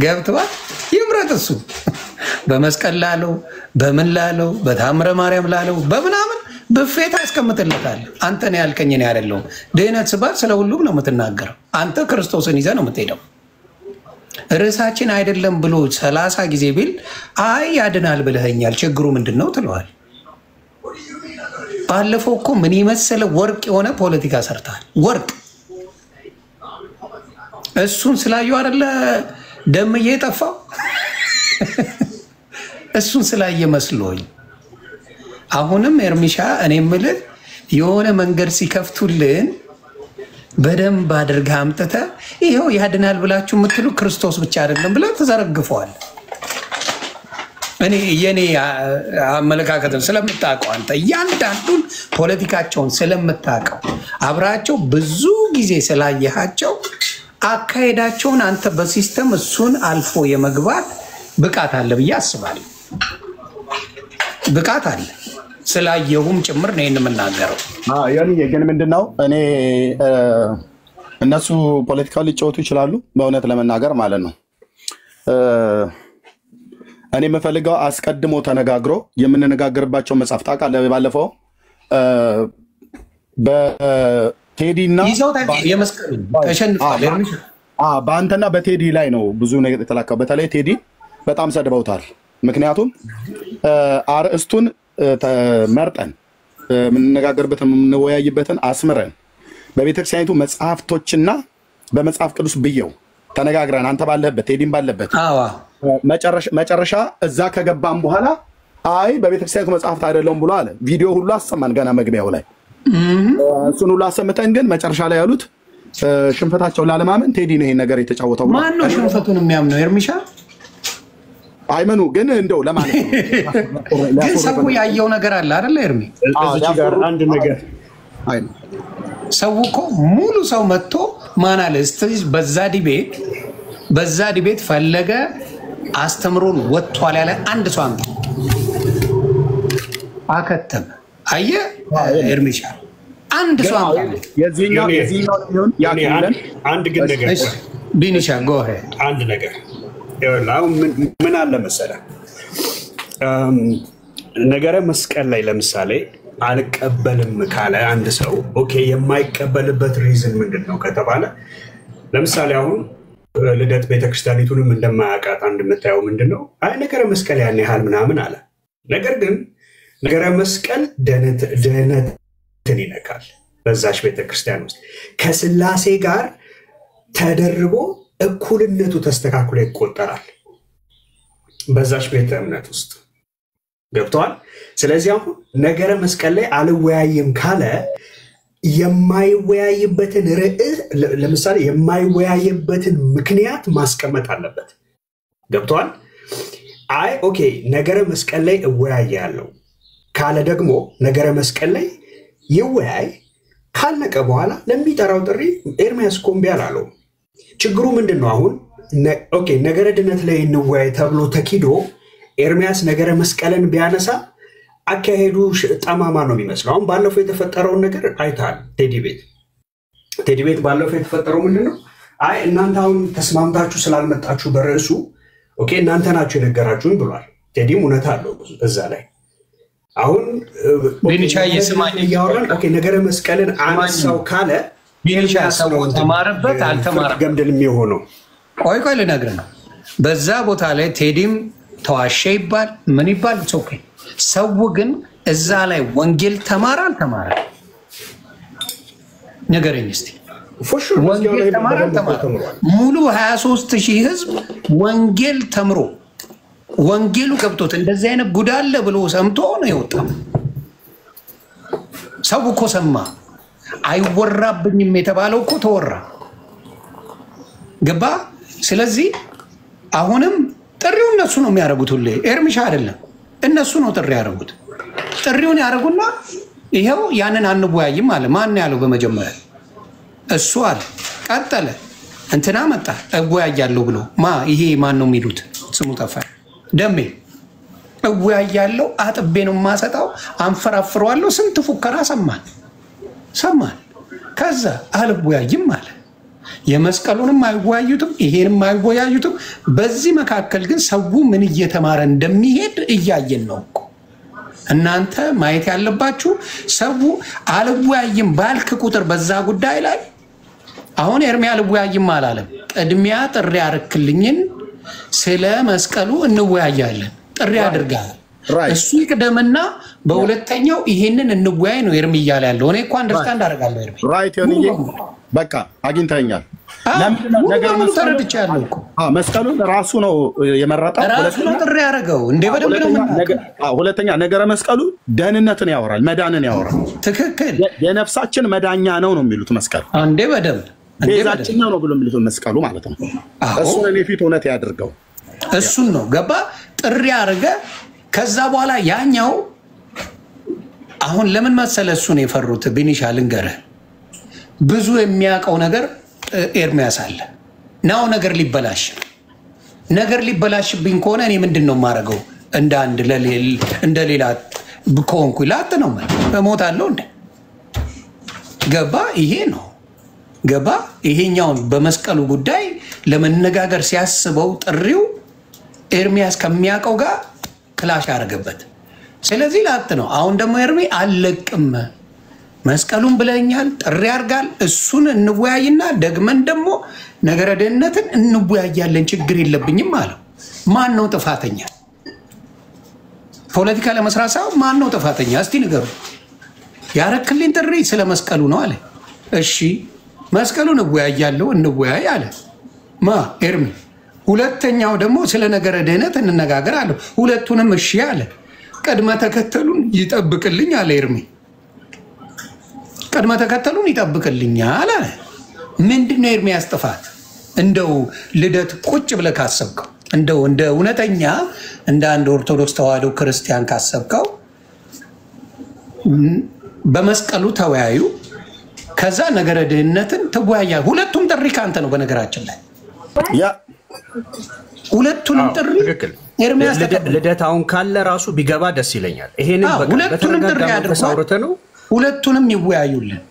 ገብቶሃል? ይምረጥ እሱ በመስቀል ላለው በምን ላለው በታምረ ማርያም ላለው በምናምን በፌት አስቀምጥለታለህ። አንተ ነው ያልከኝ ነው ያለው። ድህነት ስባል ስለ ሁሉም ነው የምትናገረው። አንተ ክርስቶስን ይዘህ ነው የምትሄደው። ርዕሳችን አይደለም ብሎ 30 ጊዜ ቢል አይ ያድናል ብለኸኛል ችግሩ ምንድን ነው ትለዋል። ባለፈው እኮ ምን ይመሰለ ወርቅ የሆነ ፖለቲካ ሰርተሃል። ወርቅ እሱን ስላየው አይደለ ደምዬ የጠፋው እሱን ስላየ መስሎኝ። አሁንም ኤርሚሻ እኔ የምልህ የሆነ መንገድ ሲከፍቱልን በደንብ አድርገህ አምጥተህ ይኸው ያድናል ብላችሁ የምትሉ ክርስቶስ ብቻ አይደለም ብለህ ተዘረግፈዋል። እኔ የኔ አመለካከትን ስለምታውቀው አንተ እያንዳንዱን ፖለቲካቸውን ስለምታውቀው አብራቸው ብዙ ጊዜ ስላየሃቸው አካሄዳቸውን አንተ በሲስተም እሱን አልፎ የመግባት ብቃት አለ ብዬ አስባለሁ። ብቃት አለ ስላየሁም ጭምር ነው የምናገረው። ግን ምንድነው እኔ እነሱ ፖለቲካው ሊጫወቱ ይችላሉ በእውነት ለመናገር ማለት ነው። እኔ የምፈልገው አስቀድሞ ተነጋግሮ የምንነጋገርባቸው መጽሐፍ ታውቃለህ። ባለፈው በቴዲና በአንተና በቴዲ ላይ ነው ብዙ ነገር የተላከው። በተለይ ቴዲ በጣም ሰድበውታል። ምክንያቱም አርእስቱን መርጠን የምንነጋገርበትን የምንወያይበትን አስምረን በቤተክርስቲያኒቱ መጽሐፍቶችና በመጽሐፍ ቅዱስ ብየው ተነጋግረን አንተ ባለህበት ቴዲም ባለበት መጨረሻ እዛ ከገባም በኋላ አይ በቤተክርስቲያኒቱ መጽሐፍት አይደለም ብሎ አለ። ቪዲዮ ሁሉ አሰማን ገና መግቢያው ላይ እሱን ሁሉ አሰምተን ግን መጨረሻ ላይ ያሉት ሽንፈታቸውን ላለማመን ቴዲ ነው ይሄን ነገር የተጫወተው። ማን ነው ሽንፈቱን የሚያምነው? ኤርሚሻ አይመኑ ግን እንደው ለማለት ግን ሰው ያየው ነገር አለ አይደል? ኤርሚ እዚህ ጋር አንድ ነገር ሰው እኮ ሙሉ ሰው መጥቶ ማን አለ እስቲ በዛ ዲቤት ፈለገ አስተምሮን ወጥቷል ያለ አንድ ሰው አምጥ አከተመ። አየህ ኤርሚሻ አንድ ሰው አምጥ የዚህኛው ያክለን አንድ ግን ነገር ቢኒሻ ጎሄ አንድ ነገር ይኸውልህ ምን አለ መሰለህ ነገረ መስቀል ላይ ለምሳሌ አልቀበልም ካለ አንድ ሰው ኦኬ የማይቀበልበት ሪዝን ምንድነው ከተባለ ለምሳሌ አሁን ልደት ቤተክርስቲያኒቱንም እንደማያውቃት አንድ የምታየው ምንድነው አይ ነገረ መስቀል ያን ያህል ምናምን አለ። ነገር ግን ነገረ መስቀል ድህነትን ይነካል። በዛች ቤተክርስቲያን ውስጥ ከስላሴ ጋር ተደርቦ እኩልነቱ ተስተካክሎ ይቆጠራል በዛች ቤተ እምነት ውስጥ ገብቷል። ስለዚህ አሁን ነገረ መስቀል ላይ አልወያይም ካለ የማይወያይበትን ርዕስ ለምሳሌ የማይወያይበትን ምክንያት ማስቀመጥ አለበት። ገብቷል። አይ ኦኬ ነገረ መስቀል ላይ እወያያለሁ ካለ ደግሞ ነገረ መስቀል ላይ ይወያይ ካለቀ በኋላ ለሚጠራው ጥሪ ኤርሚያስ ኮምቢ አላለው። ችግሩ ምንድነው? አሁን ኦኬ ነገረ ድነት ላይ እንወያይ ተብሎ ተኪዶ ኤርሚያስ ነገረ መስቀልን ቢያነሳ አካሄዱ ጠማማ ነው የሚመስለው። አሁን ባለፈው የተፈጠረውን ነገር አይታል። ቴዲ ቤት ባለፈው የተፈጠረው ምንድነው? አይ እናንተ አሁን ተስማምታችሁ ስላልመጣችሁ በርዕሱ ኦኬ እናንተ ናችሁ የነገራችሁን ብሏል። ቴዲም እውነት አለው እዛ ላይ። አሁን ቢኒቻ የስማኝ ያወራል። ኦኬ ነገረ መስቀልን አነሳው ካለ ቢኒቻ ሰው ተማረበት አልተማረም ገምደል የሚሆነው ቆይ ልነግርህ ነው። በዛ ቦታ ላይ ቴዲም ተዋሸ ይባል ምን ይባል ኦኬ ሰው ግን እዛ ላይ ወንጌል ተማረ አልተማረ ነገረኝ እስቲ ወንጌል ተማረ አልተማረ ሙሉ 23000 ህዝብ ወንጌል ተምሮ ወንጌሉ ገብቶት እንደዚህ አይነት ጉድ አለ ብሎ ሰምቶ ነው የወጣው ሰው እኮ ሰማ አይወራብኝም የተባለው እኮ ተወራ ገባ ስለዚህ አሁንም ጥሪው እነሱ ነው የሚያረጉት ሁሌ ኤርሚሻ አይደለም እነሱ ነው ጥሪ ያረጉት ጥሪውን ያረጉና ይሄው ያንን አንወያይም አለ ማን ያለው በመጀመሪያ እሱ አለ ቀጠለ እንትና መጣ እወያያለሁ ብሎ ይሄ ማን ነው የሚሉት ስሙ ጠፋ ደሜ እወያያለሁ አጥቤ ነው ማሰጣው አንፈራፍረዋለሁ ስንት ፉከራ ሰማን ከዛ አልወያይም አለ የመስቀሉንም አይወያዩትም ይሄንም አይወያዩትም በዚህ መካከል ግን ሰው ምን እየተማረ እንደሚሄድ እያየን ነው እኮ እናንተ ማየት ያለባችሁ ሰው አልወያይም ባልክ ቁጥር በዛ ጉዳይ ላይ አሁን ኤርሚያ አልወያይም አላለም ቅድሚያ ጥሪ አርክልኝን ስለ መስቀሉ እንወያያለን ጥሪ አድርጋል እሱ ይቅደምና በሁለተኛው ይሄንን እንወያይ ነው ኤርሚ ይያለ ያለው እኔ እኮ አንደርስታንድ አደርጋለሁ ኤርሚ ራይት ዮኒዬ በቃ አግኝተኛል ነገር ምን ተረድቻለሁ እኮ መስቀሉን ራሱ ነው የመረጠው ራሱ ነው ጥሪ ያደረገው እንደ በደንብ ነው ሁለተኛ ነገረ መስቀሉ ደህንነትን ያወራል መዳንን ያወራል ትክክል የነፍሳችን መዳኛ ነው የሚሉት መስቀል እንደ በደንብ ቤዛችን ነው ብሎ የሚሉት መስቀሉ ማለት ነው እሱ እኔ ፊት እውነት ያድርገው እሱን ነው ገባ ጥሪ አረገ ከዛ በኋላ ያኛው አሁን ለምን መሰለ እሱን የፈሩት ቢኒሻ ልንገርህ ብዙ የሚያውቀው ነገር ኤርሚያስ አለ ናው ነገር ሊበላሽብኝ ከሆነ እኔ ምንድነው ማረገው እንደ አንድ እንደ ሌላ ብኮንኩ ላት ነው እሞታለሁ እንደ ገባ ይሄ ነው ገባ ይሄኛውን በመስቀሉ ጉዳይ ለመነጋገር ሲያስበው ጥሪው ኤርሚያስ ከሚያውቀው ጋር ክላሽ አረገበት ስለዚህ ላት ነው አሁን ደግሞ ኤርሚ አለቅም መስቀሉን ብለኛል ጥሪ አርጋል እሱን እንወያይና ደግመን ደግሞ ነገረ ደህንነትን እንወያያለን ችግር የለብኝም ማለት ማን ነው ጥፋተኛ ፖለቲካ ለመስራት ሳይሆን ማን ነው ጥፋተኛ እስቲ ንገሩ ያረክልኝ ጥሪ ስለ መስቀሉ ነው አለ እሺ መስቀሉን እንወያያለሁ እንወያይ አለ ኤርሚ ሁለተኛው ደግሞ ስለ ነገረ ደህንነት እንነጋገር አለ ሁለቱንም እሺ አለ ቀድመ ተከተሉን ይጠብቅልኝ አለ ኤርሚ ቀድመ ተከተሉን ይጠብቅልኛል አለ ምንድነው ኤርሚያስ ጥፋት እንደው ልደት ቁጭ ብለህ ካሰብከው እንደው እንደ እውነተኛ እንደ አንድ ኦርቶዶክስ ተዋህዶ ክርስቲያን ካሰብከው በመስቀሉ ተወያዩ ከዛ ነገረ ደህንነትን ተወያያ ሁለቱም ጥሪ ካንተ ነው በነገራችን ላይ ያ ሁለቱንም ጥሪ ኤርሚያስ ልደታውን ካለ ራሱ ቢገባ ደስ ይለኛል ይሄንን ሁለቱንም ጥሪ አድርገው ነው ሁለቱንም ይወያዩልን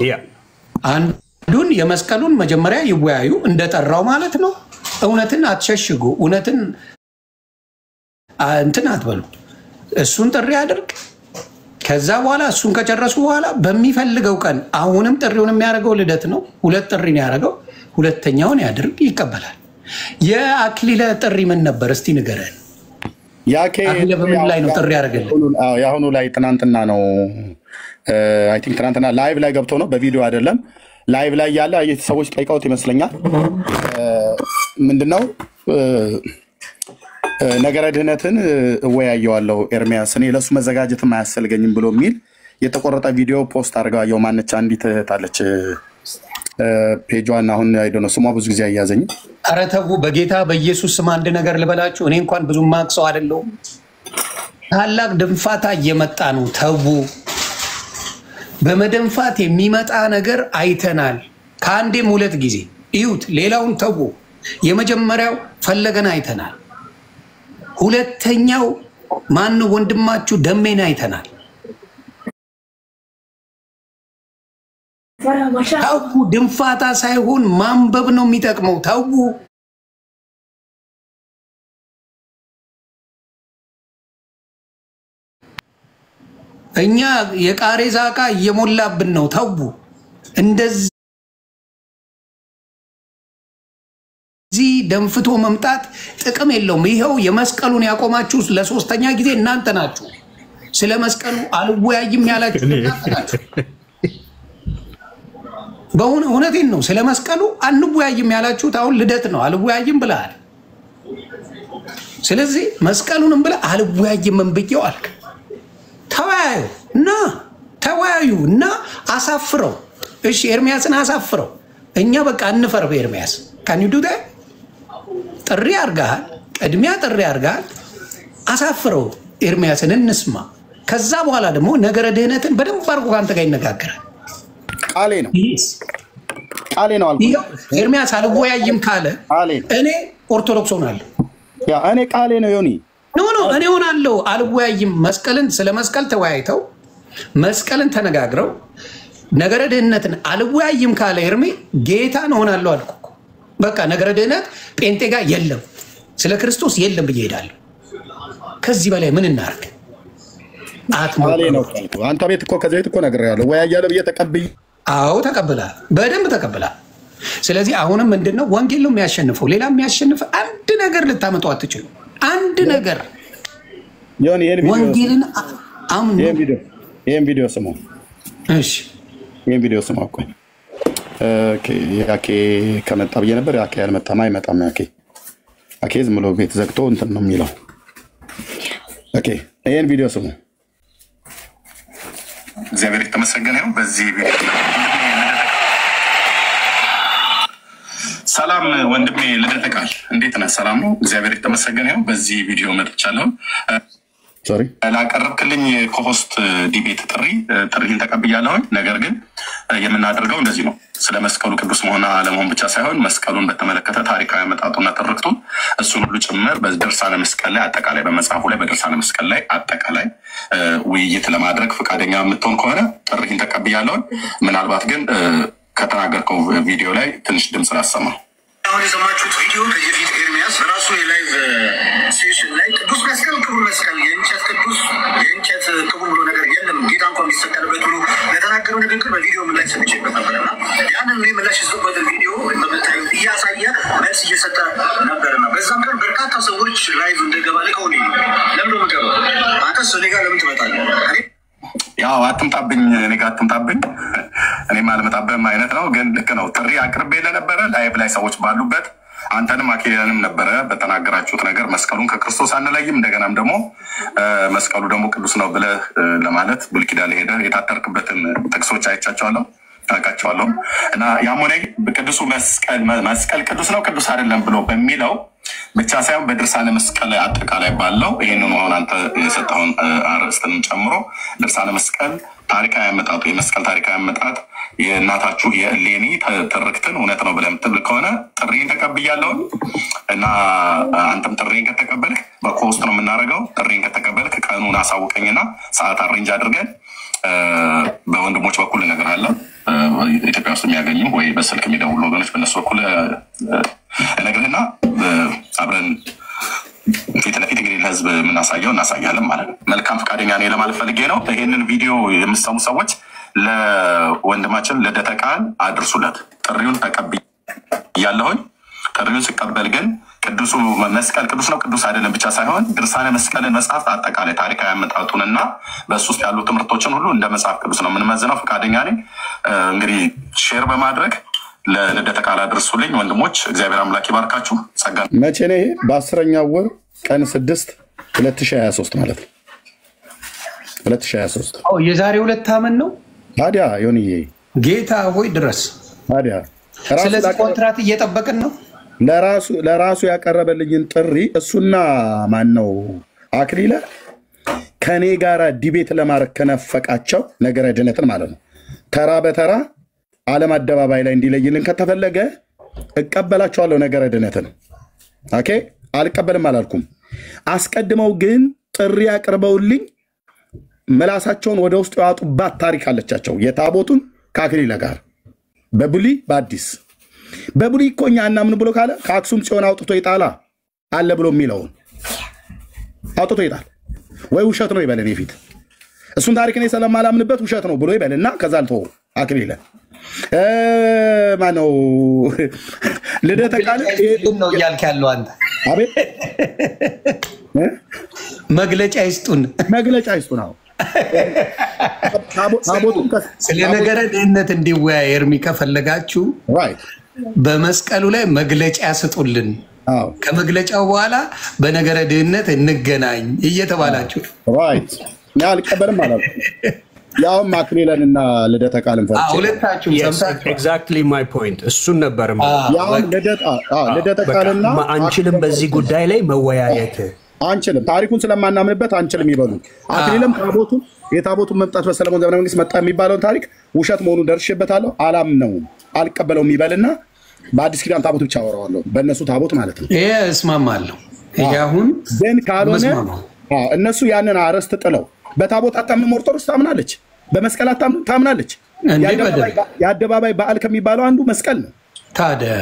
ያ አንዱን የመስቀሉን መጀመሪያ ይወያዩ እንደጠራው ማለት ነው እውነትን አትሸሽጉ እውነትን እንትን አትበሉ እሱን ጥሪ አድርግ ከዛ በኋላ እሱን ከጨረሱ በኋላ በሚፈልገው ቀን አሁንም ጥሪውን የሚያደርገው ልደት ነው ሁለት ጥሪ ነው ያደረገው ሁለተኛውን ያድርግ ይቀበላል የአክሊለ ጥሪ ምን ነበር እስቲ ንገረን አክሊለ በምን ላይ ነው ጥሪ ያደረገልን ያሁኑ ላይ ትናንትና ነው አይ ቲንክ ትናንትና ላይቭ ላይ ገብቶ ነው በቪዲዮ አይደለም ላይቭ ላይ ያለ ሰዎች ጠይቀውት ይመስለኛል ምንድነው ነገረ ድህነትን እወያየዋለሁ ኤርሚያስ እኔ ለሱ መዘጋጀት ማያስፈልገኝም ብሎ የሚል የተቆረጠ ቪዲዮ ፖስት አድርጋ ያው ማነች አንዲት ታለች ፔጇን አሁን አይደው ነው ስሟ ብዙ ጊዜ አያዘኝ ኧረ ተው በጌታ በኢየሱስ ስም አንድ ነገር ልበላችሁ እኔ እንኳን ብዙ ማክሰው አይደለም ታላቅ ድንፋታ እየመጣ ነው ተው በመደንፋት የሚመጣ ነገር አይተናል ከአንዴም ሁለት ጊዜ እዩት ሌላውን ተው የመጀመሪያው ፈለገን አይተናል ሁለተኛው ማን ወንድማችሁ ደሜን አይተናል ታው ድንፋታ ሳይሆን ማንበብ ነው የሚጠቅመው ታው እኛ የቃሬዛ ዕቃ እየሞላብን ነው ታው እንደዚህ እንደዚህ ደንፍቶ መምጣት ጥቅም የለውም። ይሄው የመስቀሉን ያቆማችሁ ለሶስተኛ ጊዜ እናንተ ናችሁ። ስለ መስቀሉ አልወያይም ያላችሁ እናንተ ናችሁ። እውነቴን ነው። ስለ መስቀሉ አንወያይም ያላችሁት አሁን ልደት ነው። አልወያይም ብለሃል። ስለዚህ መስቀሉንም ብለህ አልወያይም ብዬው አልክ። ተወያዩ እና አሳፍረው። እሺ ኤርሚያስን አሳፍረው። እኛ በቃ እንፈር በኤርሚያስ ካን ዩ ዱ ዳት? ጥሪ አድርገሃል፣ ቅድሚያ ጥሪ አድርገሃል። አሳፍረው ኤርሚያስን እንስማ። ከዛ በኋላ ደግሞ ነገረ ድህነትን በደንብ አድርጎ ከአንተ ጋር ይነጋገራል። ቃሌ ነው አልኩህ። ኤርሚያስ አልወያይም ካለ እኔ ኦርቶዶክስ ሆናለሁ። ያ እኔ ቃሌ ነው ዮኒ። ኖ እኔ ሆናለሁ። አልወያይም መስቀልን ስለ መስቀል ተወያይተው መስቀልን ተነጋግረው ነገረ ድህነትን አልወያይም ካለ ኤርሚ ጌታን ሆናለሁ አልኩ። በቃ ነገረ ድህነት ጴንጤ ጋር የለም፣ ስለ ክርስቶስ የለም ብዬ እሄዳለሁ። ከዚህ በላይ ምን እናርግ? ቃሌ ነው። አንተ ቤት እኮ ከዚህ ቤት እኮ ነግሬሃለሁ። ወያያለ ብዬ ተቀብዬ አዎ ተቀብለሃል፣ በደንብ ተቀብለሃል። ስለዚህ አሁንም ምንድነው ወንጌል ነው የሚያሸንፈው። ሌላ የሚያሸንፍ አንድ ነገር ልታመጡ አትችሉ። አንድ ነገር ዮኒ ወንጌልን አምኑ። ይሄን ቪዲዮ ስሙ። እሺ ይሄን ቪዲዮ ስሙ። ኦኬ ያኬ ከመጣ ብዬ ነበር። ያኬ ያልመጣም አይመጣም። ያኬ ዝም ብሎ ቤት ዘግቶ እንትን ነው የሚለው። ኦኬ ይሄን ቪዲዮ ስሙ። እግዚአብሔር የተመሰገነ ይሁን። በዚህ ቪዲዮ ሰላም ወንድሜ ልደተ ቃል እንዴት ነህ? ሰላም ነው፣ እግዚአብሔር የተመሰገነ ይሁን። በዚህ ቪዲዮ መጥቻለሁ። ላቀረብክልኝ ኮሆስት ዲቤት ጥሪህን ተቀብያለሁኝ። ነገር ግን የምናደርገው እንደዚህ ነው። ስለ መስቀሉ ቅዱስ መሆን አለመሆን ብቻ ሳይሆን መስቀሉን በተመለከተ ታሪካዊ አመጣጡና ትርክቱን እሱን ሁሉ ጭምር በድርሳነ መስቀል ላይ አጠቃላይ በመጽሐፉ ላይ በድርሳነ መስቀል ላይ አጠቃላይ ውይይት ለማድረግ ፈቃደኛ የምትሆን ከሆነ ጥሪህን ተቀብያለሁኝ። ምናልባት ግን ከተናገርከው ቪዲዮ ላይ ትንሽ ድምፅ ላሰማ። አሁን የሰማችሁት ቪዲዮ ከዚህ በፊት ኤርሚያስ በራሱ የላይቭ ሴሽን ላይ ቅዱስ መስቀል ክቡር መስቀል የእንጨት ክቡር ብሎ ነገር የለም ጌታ እንኳን የሚሰቀልበት ብሎ ለተናገረው ንግግር በቪዲዮ ምላሽ ሰጥቼበት ነበርና ያንን ምላሽ የሰጡበትን ቪዲዮ በምታዩ እያሳየ መልስ እየሰጠ ነበርና በዛም ቀን በርካታ ሰዎች ላይቭ እንደገባ ልከውኝ ለምን ነው የምገባው? አንተስ እኔ ጋር ለምን ትመጣለህ? ያው አትምጣብኝ፣ እኔ ጋር አትምጣብኝ፣ እኔም አልመጣብህም አይነት ነው። ግን ልክ ነው። ጥሪ አቅርቤ ለነበረ ላይቭ ላይ ሰዎች ባሉበት አንተንም አኬልያንም ነበረ በተናገራችሁት ነገር መስቀሉን ከክርስቶስ አንለይም፣ እንደገናም ደግሞ መስቀሉ ደግሞ ቅዱስ ነው ብለህ ለማለት ብሉይ ኪዳን ሄደህ የታተርክበትን ጥቅሶች አይቻቸዋለሁ ታውቃቸዋለሁ። እና ያም ሆነ ቅዱሱ መስቀል ቅዱስ ነው ቅዱስ አይደለም ብሎ በሚለው ብቻ ሳይሆን በድርሳነ መስቀል አጠቃላይ ባለው ይሄንን አሁን አንተ የሰጠውን አርዕስትን ጨምሮ ድርሳነ መስቀል ታሪካዊ አመጣጡ የመስቀል ታሪካዊ አመጣጥ የእናታችሁ የእሌኒ ትርክትን እውነት ነው ብለህ የምትል ከሆነ ጥሪን ተቀብያለሁ እና አንተም ጥሪን ከተቀበልክ በኮስት ነው የምናደርገው። ጥሪን ከተቀበልክ ቀኑን አሳውቀኝና ሰዓት አሬንጅ አድርገን በወንድሞች በኩል እነግርሃለሁ። ኢትዮጵያ ውስጥ የሚያገኙ ወይ በስልክ የሚደውሉ ወገኖች በእነሱ በኩል እነግርህና አብረን ፊት ለፊት እንግዲህ ለህዝብ የምናሳየው እናሳያለን ማለት ነው። መልካም ፈቃደኛ ነኝ ለማለት ፈልጌ ነው። ይሄንን ቪዲዮ የምትሰሙ ሰዎች ለወንድማችን ልደተ ቃል አድርሱለት። ጥሪውን ተቀብያለሁኝ። ጥሪውን ሲቀበል ግን ቅዱሱ መስቀል ቅዱስ ነው ቅዱስ አይደለም ብቻ ሳይሆን ድርሳነ መስቀልን መጽሐፍ አጠቃላይ ታሪካዊ አመጣጡንና በእሱ ውስጥ ያሉ ትምህርቶችን ሁሉ እንደ መጽሐፍ ቅዱስ ነው የምንመዝነው። ፈቃደኛ ነኝ። እንግዲህ ሼር በማድረግ ለልደተ ቃል አድርሱልኝ ወንድሞች። እግዚአብሔር አምላክ ይባርካችሁ። ጸጋ መቼ ነው ይሄ? በ10ኛው ወር ቀን 6 2023 ማለት ነው። 2023 የዛሬ 2 ዓመት ነው። ታዲያ ዮኒዬ ጌታ ሆይ ድረስ ታዲያ ስለዚህ ኮንትራት እየጠበቅን ነው። ለራሱ ያቀረበልኝን ጥሪ እሱና ማን ነው አክሊለ ከኔ ጋራ ዲቤት ለማድረግ ከነፈቃቸው ነገረ ድነትን ማለት ነው ተራ በተራ ዓለም አደባባይ ላይ እንዲለይልን ከተፈለገ እቀበላቸዋለሁ ነገረ ድነትን። ኦኬ አልቀበልም አላልኩም። አስቀድመው ግን ጥሪ ያቀርበውልኝ መላሳቸውን ወደ ውስጥ ያወጡባት ታሪክ አለቻቸው። የታቦቱን ከአክሊለ ጋር በብሉይ በአዲስ በብሉይ እኮ እኛ እናምን ብሎ ካለ ከአክሱም ጽዮን አውጥቶ ይጣላ አለ ብሎ የሚለውን አውጥቶ ይጣል ወይ ውሸት ነው ይበለን። የፊት እሱን ታሪክ እኔ ስለማላምንበት ውሸት ነው ብሎ ይበልና ከዛ አልተወው አክሊለ ማነው ልደተ ቃል ነው እያልክ ያለው አንተ? አቤት መግለጫ ይስጡን። አዎ ስለ ነገረ ድህነት እንዲወያይ ኤርሚ ከፈለጋችሁ በመስቀሉ ላይ መግለጫ ስጡልን። ከመግለጫው በኋላ በነገረ ድህነት እንገናኝ እየተባላችሁ ራይት ያልቀበልም ማለት ያው አክሊለንና ልደተ ቃልን ፈርቼ ሁለታችሁ ሰምታችሁ ኤግዛክትሊ ማይ ፖይንት እሱን ነበር ያው ልደተ ቃልና አንችልም በዚህ ጉዳይ ላይ መወያየት አንችልም። ታሪኩን ስለማናምንበት አንችልም ይበሉ። አክሊለም የታቦቱን መምጣት በሰለሞን ዘመነ መንግስት መጣ የሚባለውን ታሪክ ውሸት መሆኑን ደርሼበታለሁ። አላምነውም፣ አልቀበለውም ይበልና በአዲስ ኪዳን ታቦት ብቻ አወራዋለሁ። በእነሱ ታቦት ማለት ነው። ይሄ እስማማለሁ። ይሄ አሁን ግን ካልሆነ እነሱ ያንን አረስት ጥለው በታቦት አታምንም። ኦርቶዶክስ ታምናለች፣ በመስቀል ታምናለች። የአደባባይ በዓል ከሚባለው አንዱ መስቀል ነው። ታዲያ